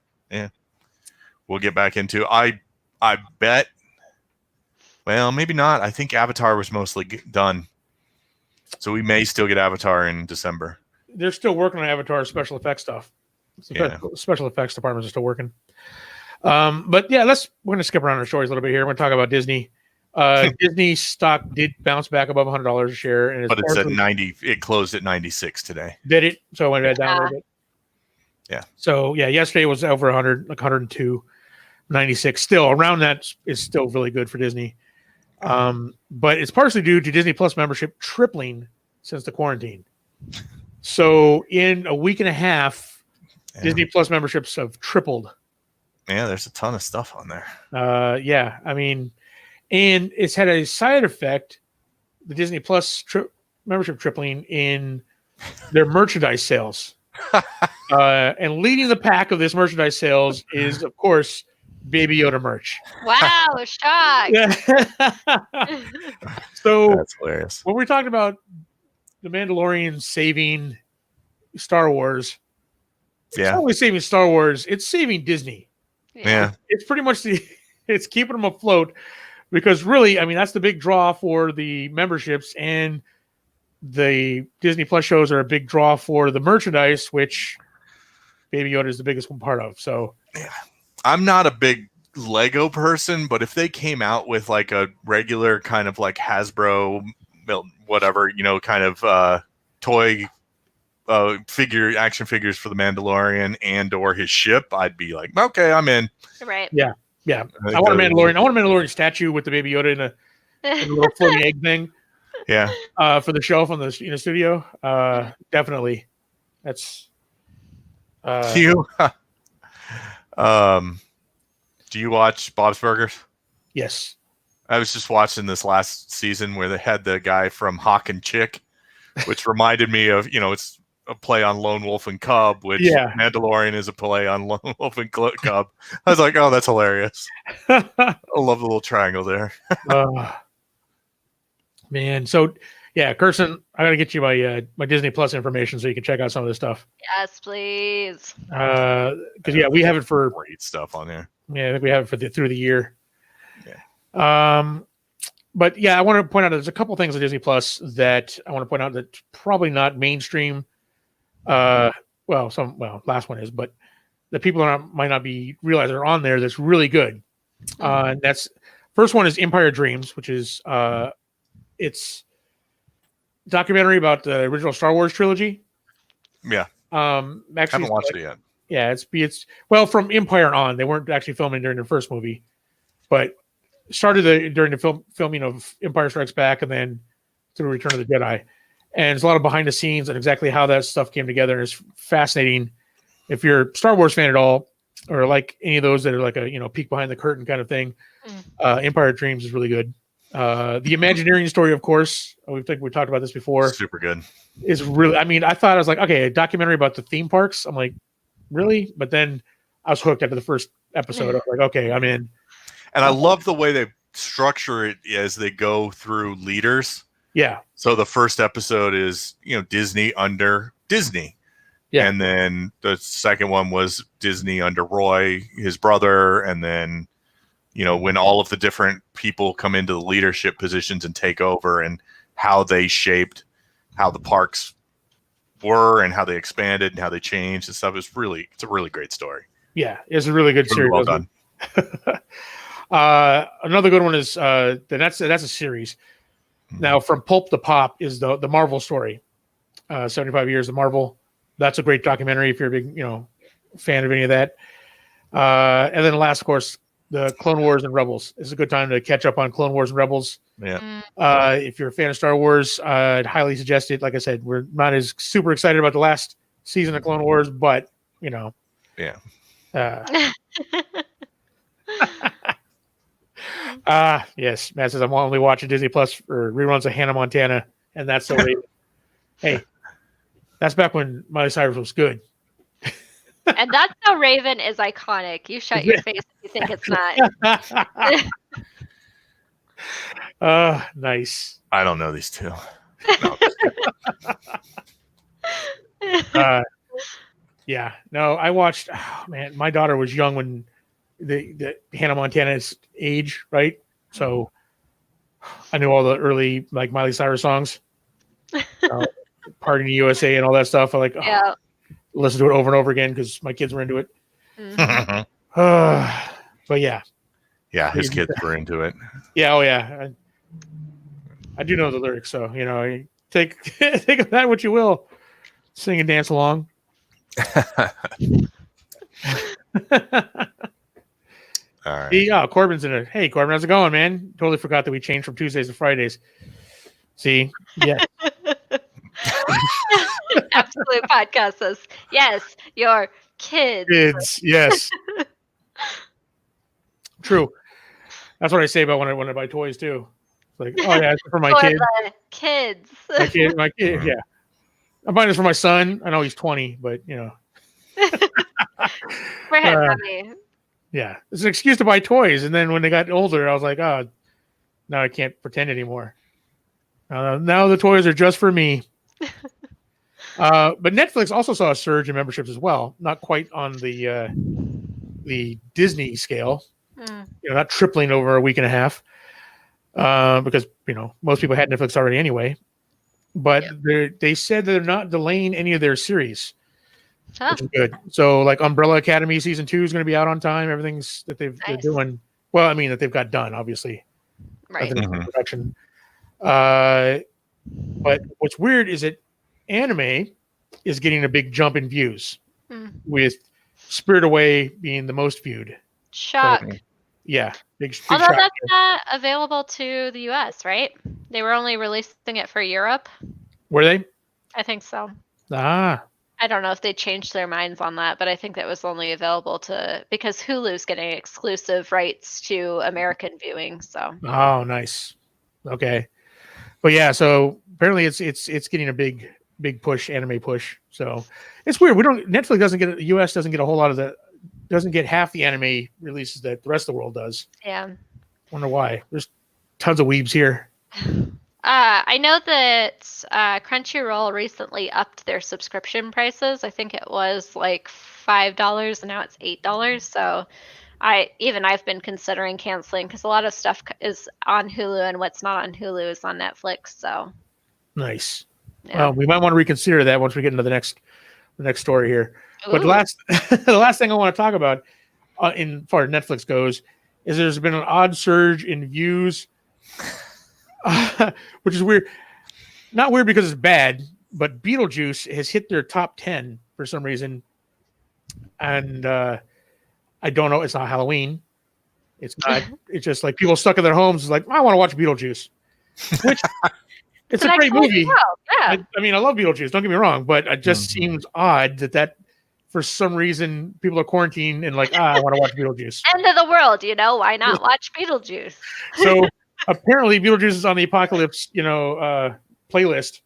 we'll get back into. I bet. Well, maybe not. I think Avatar was mostly done, so we may still get Avatar in December. They're still working on Avatar special effects stuff. Special effects departments are still working. But yeah, we're going to skip around our stories a little bit here. We're going to talk about Disney. Disney stock did bounce back above $100 a share, but it's at 90. It closed at 96 today. Did it? So it went down a little bit. Yeah. So yesterday was over 100, like 102, 96. Still around that is still really good for Disney. But it's partially due to Disney Plus membership tripling since the quarantine. So in a week and a half, Disney Plus memberships have tripled. Yeah, there's a ton of stuff on there. I mean, and it's had a side effect, the Disney Plus membership tripling in their merchandise sales. And leading the pack of this merchandise sales is, of course, Baby Yoda merch. Wow, shock. So that's hilarious. When we're talking about the Mandalorian saving Star Wars, it's not only saving Star Wars, it's saving Disney. Yeah. It's pretty much it's keeping them afloat, because really, I mean, that's the big draw for the memberships, and the Disney Plus shows are a big draw for the merchandise, which Baby Yoda is the biggest one part of. So I'm not a big Lego person, but if they came out with like a regular kind of like Hasbro, whatever, kind of toy action figures for the Mandalorian and or his ship, I'd be like, okay, I'm in. Right. Yeah. I want a Mandalorian. I want a Mandalorian statue with the Baby Yoda in a little floating egg thing. Yeah. For the shelf on the studio. Definitely. That's. Do you do you watch Bob's Burgers? Yes. I was just watching this last season where they had the guy from Hawk and Chick, which reminded me of, it's a play on Lone Wolf and Cub, which Mandalorian is a play on Lone Wolf and Cub. I was like, oh, that's hilarious. I love the little triangle there. Man, so yeah, Kirsten, I gotta get you my Disney Plus information so you can check out some of this stuff. Yes, please. Because we have it for great stuff on there. Yeah, I think we have it for through the year. Yeah. But yeah, I want to point out there's a couple things on Disney Plus that I want to point out that probably not mainstream. Last one is, but the people might not be realize are on there. That's really good. That's first one is Empire Dreams, which is it's a documentary about the original Star Wars trilogy. Yeah. Actually, haven't watched it yet. Yeah, it's from Empire on. They weren't actually filming during the first movie, but started during the filming of Empire Strikes Back and then through Return of the Jedi. And there's a lot of behind the scenes and exactly how that stuff came together. And it's fascinating. If you're a Star Wars fan at all, or like any of those that are like a peek behind the curtain kind of thing, Empire Dreams is really good. The Imagineering story, of course, we talked about this before. Super good. Is really. I mean, I thought I was like, okay, a documentary about the theme parks. I'm like, really? But then I was hooked after the first episode. I was like, okay, I'm in. And I love the way they structure it as they go through leaders. Yeah. So the first episode is, Disney under Disney. Yeah. And then the second one was Disney under Roy, his brother. And then, when all of the different people come into the leadership positions and take over and how they shaped how the parks were and how they expanded and how they changed and stuff. It's a really great story. Yeah. It's a really good series. Well done. Another good one is that's a series. Now, From Pulp to Pop is the Marvel story. 75 years of Marvel. That's a great documentary if you're a big fan of any of that. And then last, of course, the Clone Wars and Rebels. It's a good time to catch up on Clone Wars and Rebels. Yeah. If you're a fan of Star Wars, I'd highly suggest it. Like I said, we're not as super excited about the last season of Clone Wars, but Yeah. Yes, Matt says I'm only watching Disney Plus for reruns of Hannah Montana, and that's so Raven. Hey, that's back when Miley Cyrus was good. And That's So Raven is iconic. You shut your face if you think it's not. Nice. I don't know these two. No. Yeah. No, I watched. Oh, man, my daughter was young when the Hannah Montana's age, right? So I knew all the early like Miley Cyrus songs, Party in the USA and all that stuff. I listen to it over and over again because my kids were into it. Mm-hmm. But yeah, his kids were into it. Yeah, oh yeah, I do know the lyrics, so take of that what you will. Sing and dance along. All right. Corbin's in it. Hey, Corbin, how's it going, man? Totally forgot that we changed from Tuesdays to Fridays. See? Yeah. Absolute podcast says, yes, your kids. Kids, yes. True. That's what I say about when I buy toys, too. It's like, oh, yeah, it's for my kids. Kids. My kid, yeah. I'm buying this for my son. I know he's 20, but, For him, mommy. Yeah, it's an excuse to buy toys. And then when they got older, I was like, oh, now I can't pretend anymore. Now the toys are just for me. But Netflix also saw a surge in memberships as well. Not quite on the Disney scale. Not tripling over a week and a half. Because, most people had Netflix already anyway. But they said that they're not delaying any of their series. Which is good. So, like Umbrella Academy season 2 is going to be out on time. Everything's that they're doing. Well, I mean that they've got done, obviously. Right. Production. But what's weird is that anime is getting a big jump in views, with Spirit Away being the most viewed. Shock. So, yeah, big Although shock. that's not available to the US, right? They were only releasing it for Europe. Were they? I think so. Ah, I don't know if they changed their minds on that, but I think that was only available because Hulu's getting exclusive rights to American viewing. So. oh, nice. Okay, but yeah, so apparently it's getting a big push, anime push. So it's weird. Netflix doesn't get the US doesn't get a whole lot of doesn't get half the anime releases that the rest of the world does. Yeah. Wonder why. There's tons of weebs here. I know that Crunchyroll recently upped their subscription prices. I think it was like $5 and now it's $8. So I've been considering canceling because a lot of stuff is on Hulu and what's not on Hulu is on Netflix. So nice. yeah. Well, we might want to reconsider that once we get into the next story here. Ooh. But the last thing I want to talk about in far as Netflix goes is there's been an odd surge in views, which is weird. Not weird because it's bad, but Beetlejuice has hit their top 10 for some reason. And I don't know. It's not Halloween. It's not. It's just like people stuck in their homes. It's like, I want to watch Beetlejuice. Which it's a great movie. Yeah. I mean, I love Beetlejuice. Don't get me wrong, but it just seems odd that for some reason people are quarantined and like, I want to watch Beetlejuice. End of the world, why not watch Beetlejuice? So apparently Beetlejuice is on the apocalypse, playlist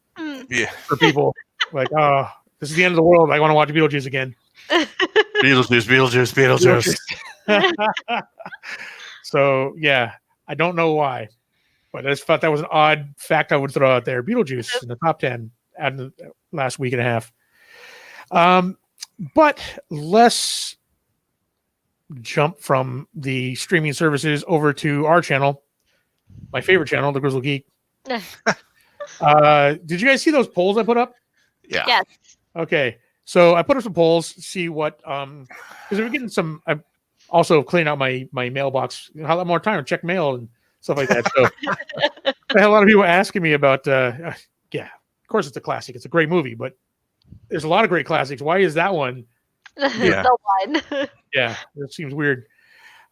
for people. Like, oh, this is the end of the world. I want to watch Beetlejuice again. Beetlejuice. So yeah, I don't know why, but I just thought that was an odd fact I would throw out there. Beetlejuice in the top 10 out of the last week and a half. But let's jump from the streaming services over to our channel, my favorite channel, the Grizzled Geek. Did you guys see those polls I put up? Yeah. Yes. Okay. So I put up some polls to see what, because we're getting some, I'm also cleaning out my mailbox. I have more time to check mail and stuff like that. So I had a lot of people asking me about, yeah, of course it's a classic. It's a great movie, but there's a lot of great classics. Why is that one? Yeah. The one. Yeah, it seems weird.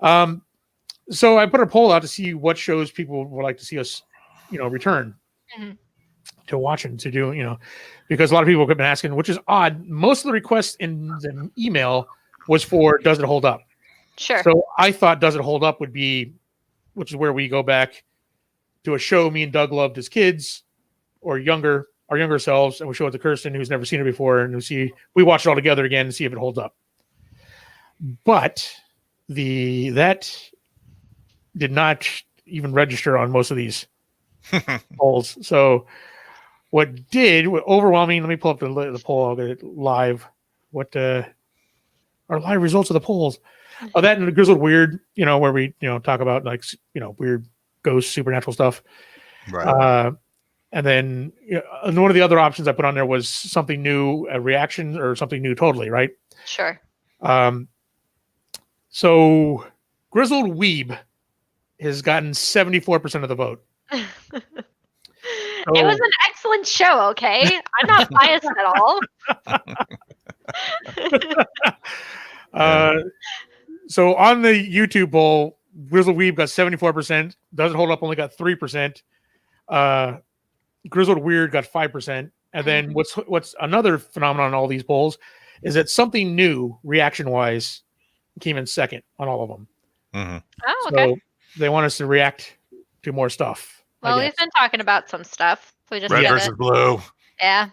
So I put a poll out to see what shows people would like to see us, return to watching, to do, because a lot of people have been asking, which is odd. Most of the requests in the email was for Does It Hold Up? Sure. So I thought Does It Hold Up would be, which is where we go back to a show me and Doug loved as kids or our younger selves, and we show it to Kirsten, who's never seen it before, and we watch it all together again and see if it holds up. But that did not even register on most of these polls. So what overwhelming, let me pull up the poll, I'll get it live. What are live results of the polls? Oh, that and the Grizzled Weird, where we, talk about like, weird ghost supernatural stuff. Right. And then and one of the other options I put on there was something new, a reaction or something new totally, right? Sure. So Grizzled Weeb has gotten 74% of the vote. It was an excellent show, okay? I'm not biased at all. So on the YouTube poll, Grizzled Weeb got 74%. Does It Hold Up only got 3%. Grizzled Weird got 5%. And then what's another phenomenon on all these polls is that something new, reaction-wise, came in second on all of them. Mm-hmm. Oh, okay. So they want us to react to more stuff. Well, we've been talking about some stuff. We just Red versus blue. Yeah.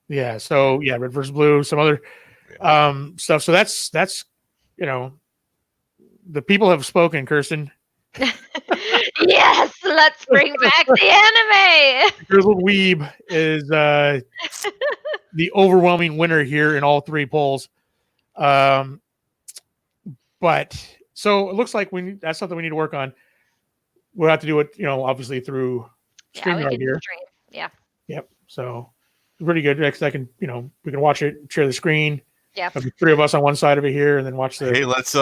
Yeah. So yeah, red versus blue, some other stuff. So that's the people have spoken, Kirsten. Yes, let's bring back the anime. Grizzled Weeb is the overwhelming winner here in all three polls. But so it looks like that's something we need to work on. We'll have to do it, obviously through streaming right here. Stream. Yeah. Yep. So pretty good. Next, we can watch it, share the screen. Yeah. There'll be three of us on one side of it here, and then watch the. Hey, let's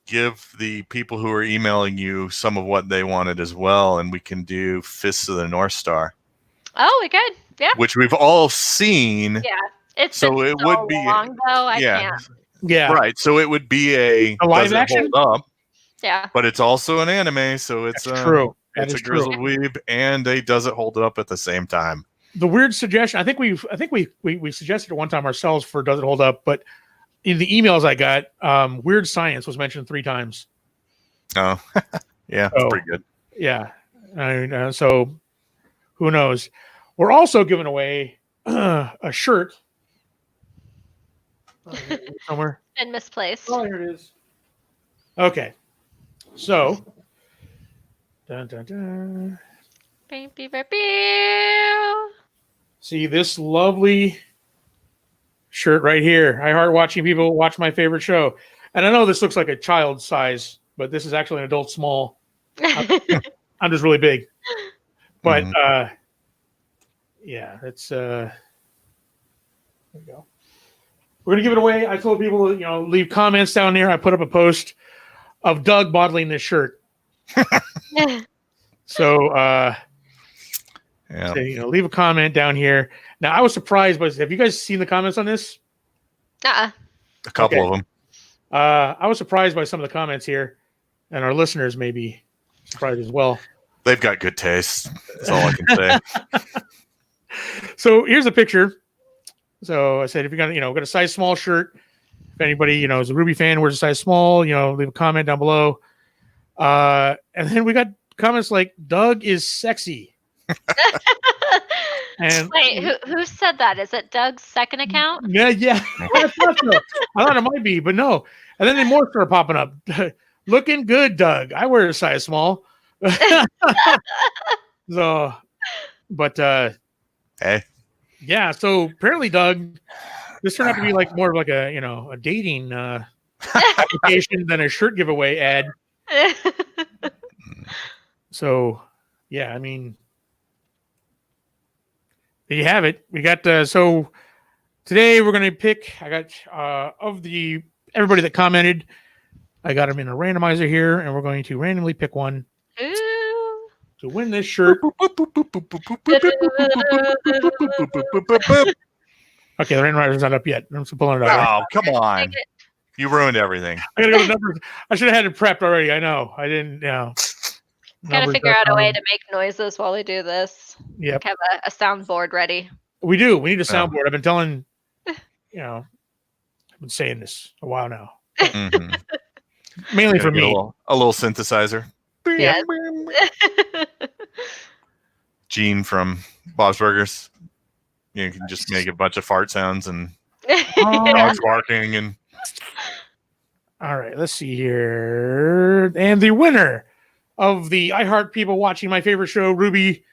give the people who are emailing you some of what they wanted as well, and we can do Fists of the North Star. Oh, we could. Yeah. which we've all seen. Yeah. It's So been it would be long though. I yeah. can't. Yeah. Right. So it would be a live does it action? hold up? Yeah. But it's also an anime, so it's That's true. That it's is a true. Grizzled Weeb and a does it hold up at the same time. The weird suggestion, I think we suggested it one time ourselves for does it hold up, but in the emails I got, weird science was mentioned 3 times. Oh, yeah, it's pretty good. Yeah. So who knows? We're also giving away a shirt somewhere. And misplaced. Oh, here it is. Okay. So, dun, dun, dun. Beep, beep, beep, beep. See this lovely shirt right here. I heart watching people watch my favorite show. And I know this looks like a child size, but this is actually an adult small. I'm just really big. But yeah, it's there we go. We're gonna give it away. I told people, leave comments down there. I put up a post of Doug modeling this shirt. So Yeah. so, leave a comment down here. Now I was surprised, but have you guys seen the comments on this? Uh-uh. A couple of them. I was surprised by some of the comments here, and our listeners may be surprised as well. They've got good taste. That's all I can say. So here's a picture. So I said, if you're gonna, got a size small shirt, if anybody, is a Ruby fan, wears a size small, leave a comment down below. And then we got comments like, Doug is sexy. And wait, who said that? Is it Doug's second account? Yeah. I thought it might be, but no. And then more started popping up. Looking good, Doug. I wear a size small. So, but Hey. yeah. So apparently, Doug, this turned out to be like more of like a a dating application than a shirt giveaway ad. So yeah, I mean, there you have it. We got so today we're gonna pick. I got of the everybody that commented, I got them in a randomizer here, and we're going to randomly pick one Ooh. to win this shirt. Okay, the randomizer's not up yet. I'm just pulling it up. Oh, come on. You ruined everything. I gotta go to numbers. I should have had it prepped already. I know. I didn't. Gotta figure out a way to make noises while we do this. Yep. Have a soundboard ready. We do. We need a soundboard. I've been telling, I've been saying this a while now. Mm-hmm. Mainly for me. A little synthesizer. Yes. Gene from Bob's Burgers. You can just make a bunch of fart sounds and dogs barking and. All right, let's see here. And the winner of the I Heart People Watching My Favorite Show, Ruby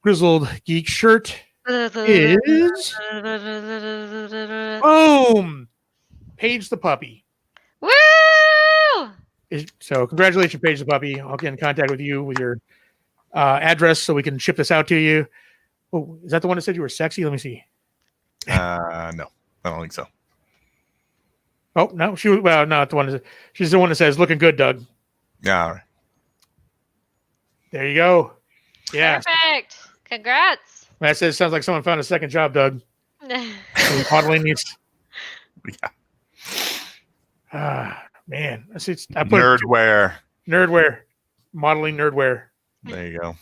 Grizzled Geek shirt is boom, Paige the puppy. Woo! So congratulations, Paige the puppy. I'll get in contact with you with your address so we can ship this out to you. Oh, is that the one that said you were sexy? Let me see. No, I don't think so. Oh no, not the one. She's the one that says looking good, Doug. Yeah. All right. There you go. Yeah. Perfect. Congrats. That says sounds like someone found a second job, Doug. Modeling these. Yeah. Man, I put Nerdwear. Modeling nerdwear. There you go.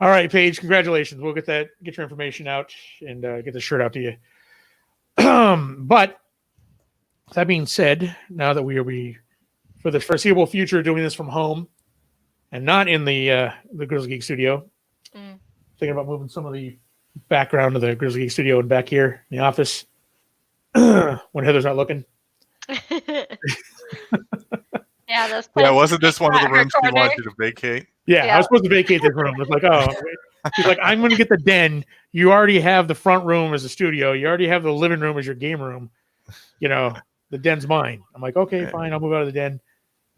All right, Paige, congratulations. We'll get your information out and get the shirt out to you. But that being said, now that we are for the foreseeable future doing this from home and not in the Grizzled Geek studio, thinking about moving some of the background of the Grizzled Geek studio and back here in the office when Heather's not looking. Yeah, wasn't this one of the rooms she wanted to vacate? Yeah, I was supposed to vacate this room. It's like, she's like, I'm going to get the den. You already have the front room as a studio. You already have the living room as your game room. The den's mine. I'm like, okay, fine. I'll move out of the den.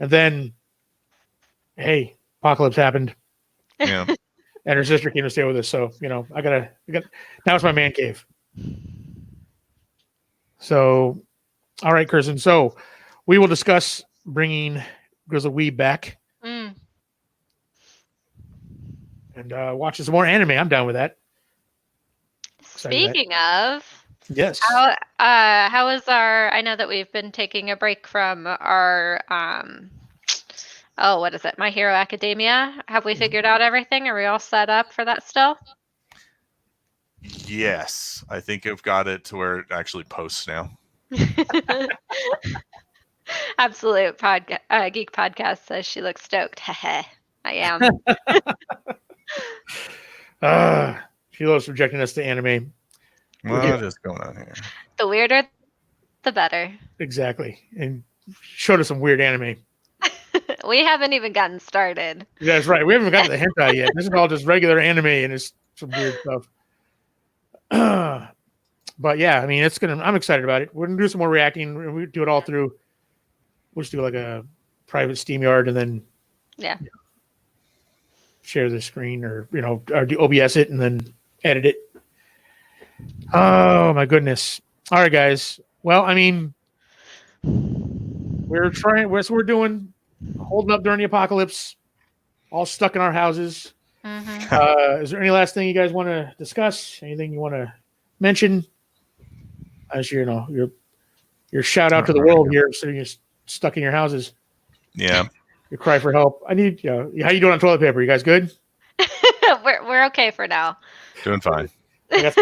And then, hey, apocalypse happened. Yeah. And her sister came to stay with us. So, I got now it's my man cave. So, all right, Kirsten. So we will discuss bringing Grizzled Weeb back. and watching some more anime. I'm down with that. Speaking of, yes, how is our? I know that we've been taking a break from our what is it? My Hero Academia. Have we figured out everything? Are we all set up for that still? Yes, I think I've got it to where it actually posts now. Absolute Geek Podcast says she looks stoked. I am. She loves subjecting us to anime. What is going on here? The weirder, the better. Exactly. And showed us some weird anime. We haven't even gotten started. That's right. We haven't gotten to the hentai yet. This is all just regular anime, and it's some weird stuff. But yeah, I mean, I'm excited about it. We're gonna do some more reacting. We do it all through. We'll just do like a private SteamYard, and then share the screen, or or do OBS it and then edit it. Oh my goodness! All right, guys. Well, I mean, we're doing holding up during the apocalypse, all stuck in our houses. Mm-hmm. Is there any last thing you guys want to discuss? Anything you want to mention? As your shout out to the world here, so you're stuck in your houses. Yeah. Your cry for help. I need. How you doing on toilet paper? You guys good? we're okay for now. Doing fine. I got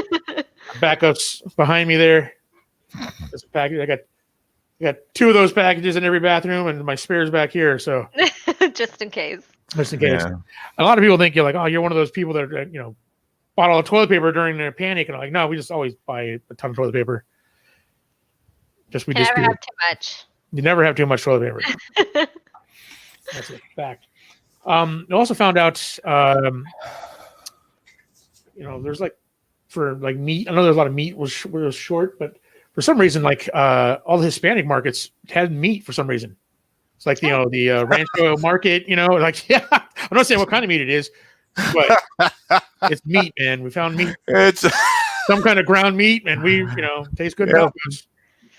backups behind me there. There's a package. I got 2 of those packages in every bathroom, and my spares back here. So just in case. Just in case. Yeah. A lot of people think you're like, oh, you're one of those people that bought all the toilet paper during their panic, and I'm like, no, we just always buy a ton of toilet paper. We never have too much. You never have too much toilet paper. That's a fact. I also found out, there's for meat. I know there's a lot of meat was short, but for some reason, all the Hispanic markets had meat for some reason. It's like the Rancho market. I'm not saying what kind of meat it is, but it's meat, man. We found meat. It's some kind of ground meat, and we tastes good.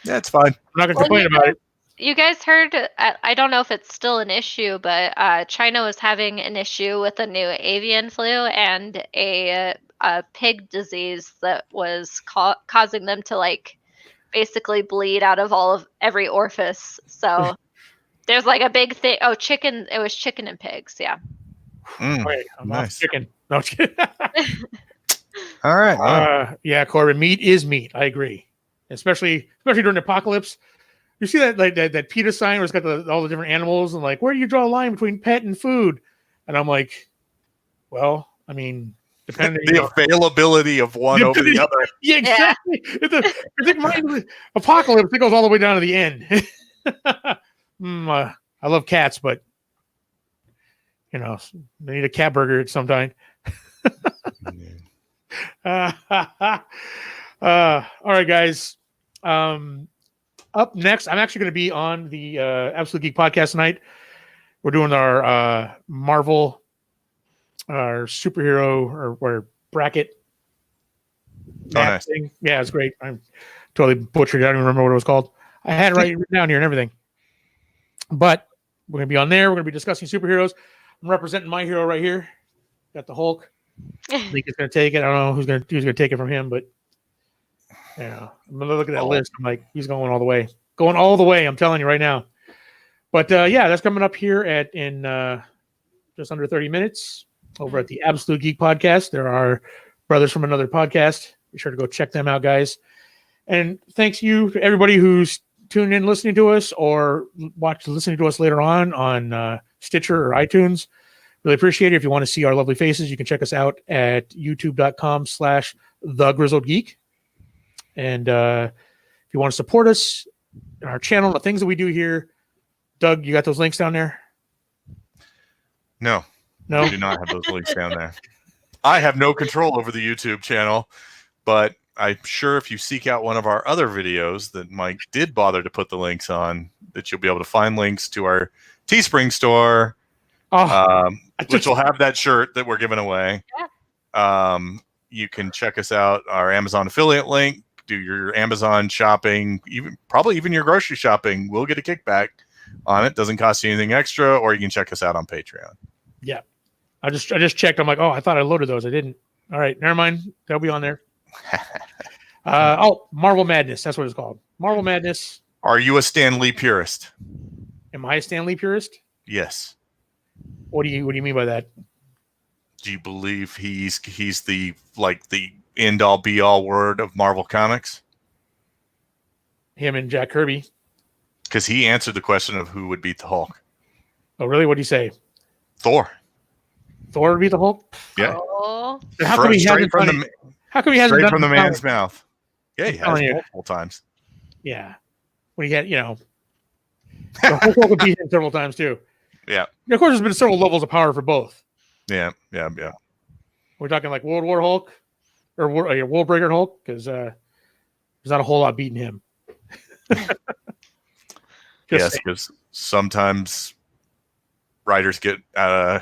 Yeah, it's fine. I'm not gonna complain about it. You guys heard, I don't know if it's still an issue, but China was having an issue with a new avian flu and a pig disease that was causing them to basically bleed out of every orifice. So there's a big thing. Oh, chicken. It was chicken and pigs. Yeah. Wait, I'm nice. Chicken. No, all right. Yeah, Corbin, meat is meat. I agree. Especially during the apocalypse. You see that PETA sign where it's got all the different animals, and where do you draw a line between pet and food? And I'm like, well, I mean, depending the availability of one over the other. Yeah, exactly. Yeah. Apocalypse, it goes all the way down to the end. I love cats, but they need a cat burger at some time. All right, guys. Up next, I'm actually going to be on the Absolute Geek Podcast tonight. We're doing our Marvel, our superhero or bracket. Nice. Thing. Yeah, it's great. I'm totally butchered it. I don't even remember what it was called. I had it written down here and everything. But we're going to be on there. We're going to be discussing superheroes. I'm representing my hero right here. Got the Hulk. I think he's going to take it. I don't know who's going to take it from him, but yeah, I'm going to look at that list. I'm like, he's going all the way. Going all the way, I'm telling you right now. But yeah, that's coming up here in just under 30 minutes over at the Absolute Geek Podcast. There are brothers from another podcast. Be sure to go check them out, guys. And thanks to everybody who's tuned in, listening to us, or listening to us later on Stitcher or iTunes. Really appreciate it. If you want to see our lovely faces, you can check us out at youtube.com/The Grizzled Geek. And if you want to support us in our channel, the things that we do here, Doug, you got those links down there? No, I do not have those links down there. I have no control over the YouTube channel, but I'm sure if you seek out one of our other videos that Mike did bother to put the links on, that you'll be able to find links to our Teespring store, which will have that shirt that we're giving away. Yeah. You can check us out, our Amazon affiliate link, do your Amazon shopping, probably even your grocery shopping. We'll get a kickback on it. Doesn't cost you anything extra, or you can check us out on Patreon. Yeah. I just checked. I'm like, oh, I thought I loaded those. I didn't. All right, never mind. They'll be on there. Marvel Madness. That's what it's called. Marvel Madness. Are you a Stan Lee purist? Am I a Stan Lee purist? Yes. What do you mean by that? Do you believe he's the end all be all word of Marvel Comics? Him and Jack Kirby. Because he answered the question of who would beat the Hulk. Oh, really? What do you say? Thor. Thor would beat the Hulk? Yeah. Oh. How come he hasn't done it? How come he hasn't straight done from the it? man's mouth? Yeah, he has multiple times. Yeah. When he had, the Hulk would beat him several times too. Yeah. Of course, there's been several levels of power for both. Yeah. We're talking like World War Hulk or World Breaker Hulk because there's not a whole lot beating him. Yes, because sometimes writers get a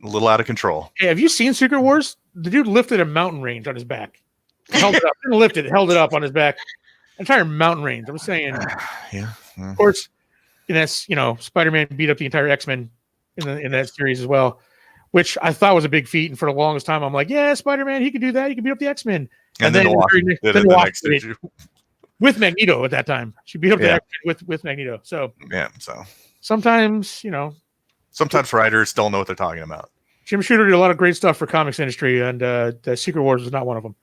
little out of control. Hey, have you seen Secret Wars? The dude lifted a mountain range on his back. Held it up. Didn't lift it. Held it up on his back. Entire mountain range. I'm saying. Yeah. Of course, and that's Spider-Man beat up the entire X-Men in that series as well, which I thought was a big feat. And for the longest time, I'm like, yeah, Spider-Man, he could do that. He could beat up the X-Men. And then the next issue with Magneto at that time. She beat up the X-Men with Magneto. So sometimes sometimes writers don't know what they're talking about. Jim Shooter did a lot of great stuff for comics industry, and the Secret Wars was not one of them.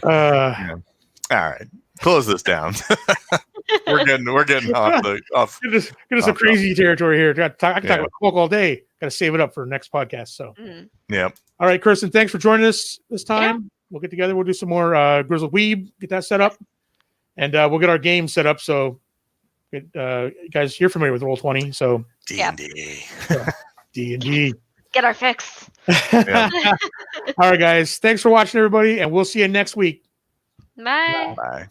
All right, close this down. we're getting off. Get us some crazy territory here. I can talk about Hulk all day. Got to save it up for next podcast. So yeah. All right, Kirsten, thanks for joining us this time. Yeah. We'll get together. We'll do some more Grizzled Weeb. Get that set up, and we'll get our game set up. So, guys, you're familiar with Roll20, so D&D. D&D. Get our fix. Yeah. All right, guys. Thanks for watching, everybody, and we'll see you next week. Bye. Bye.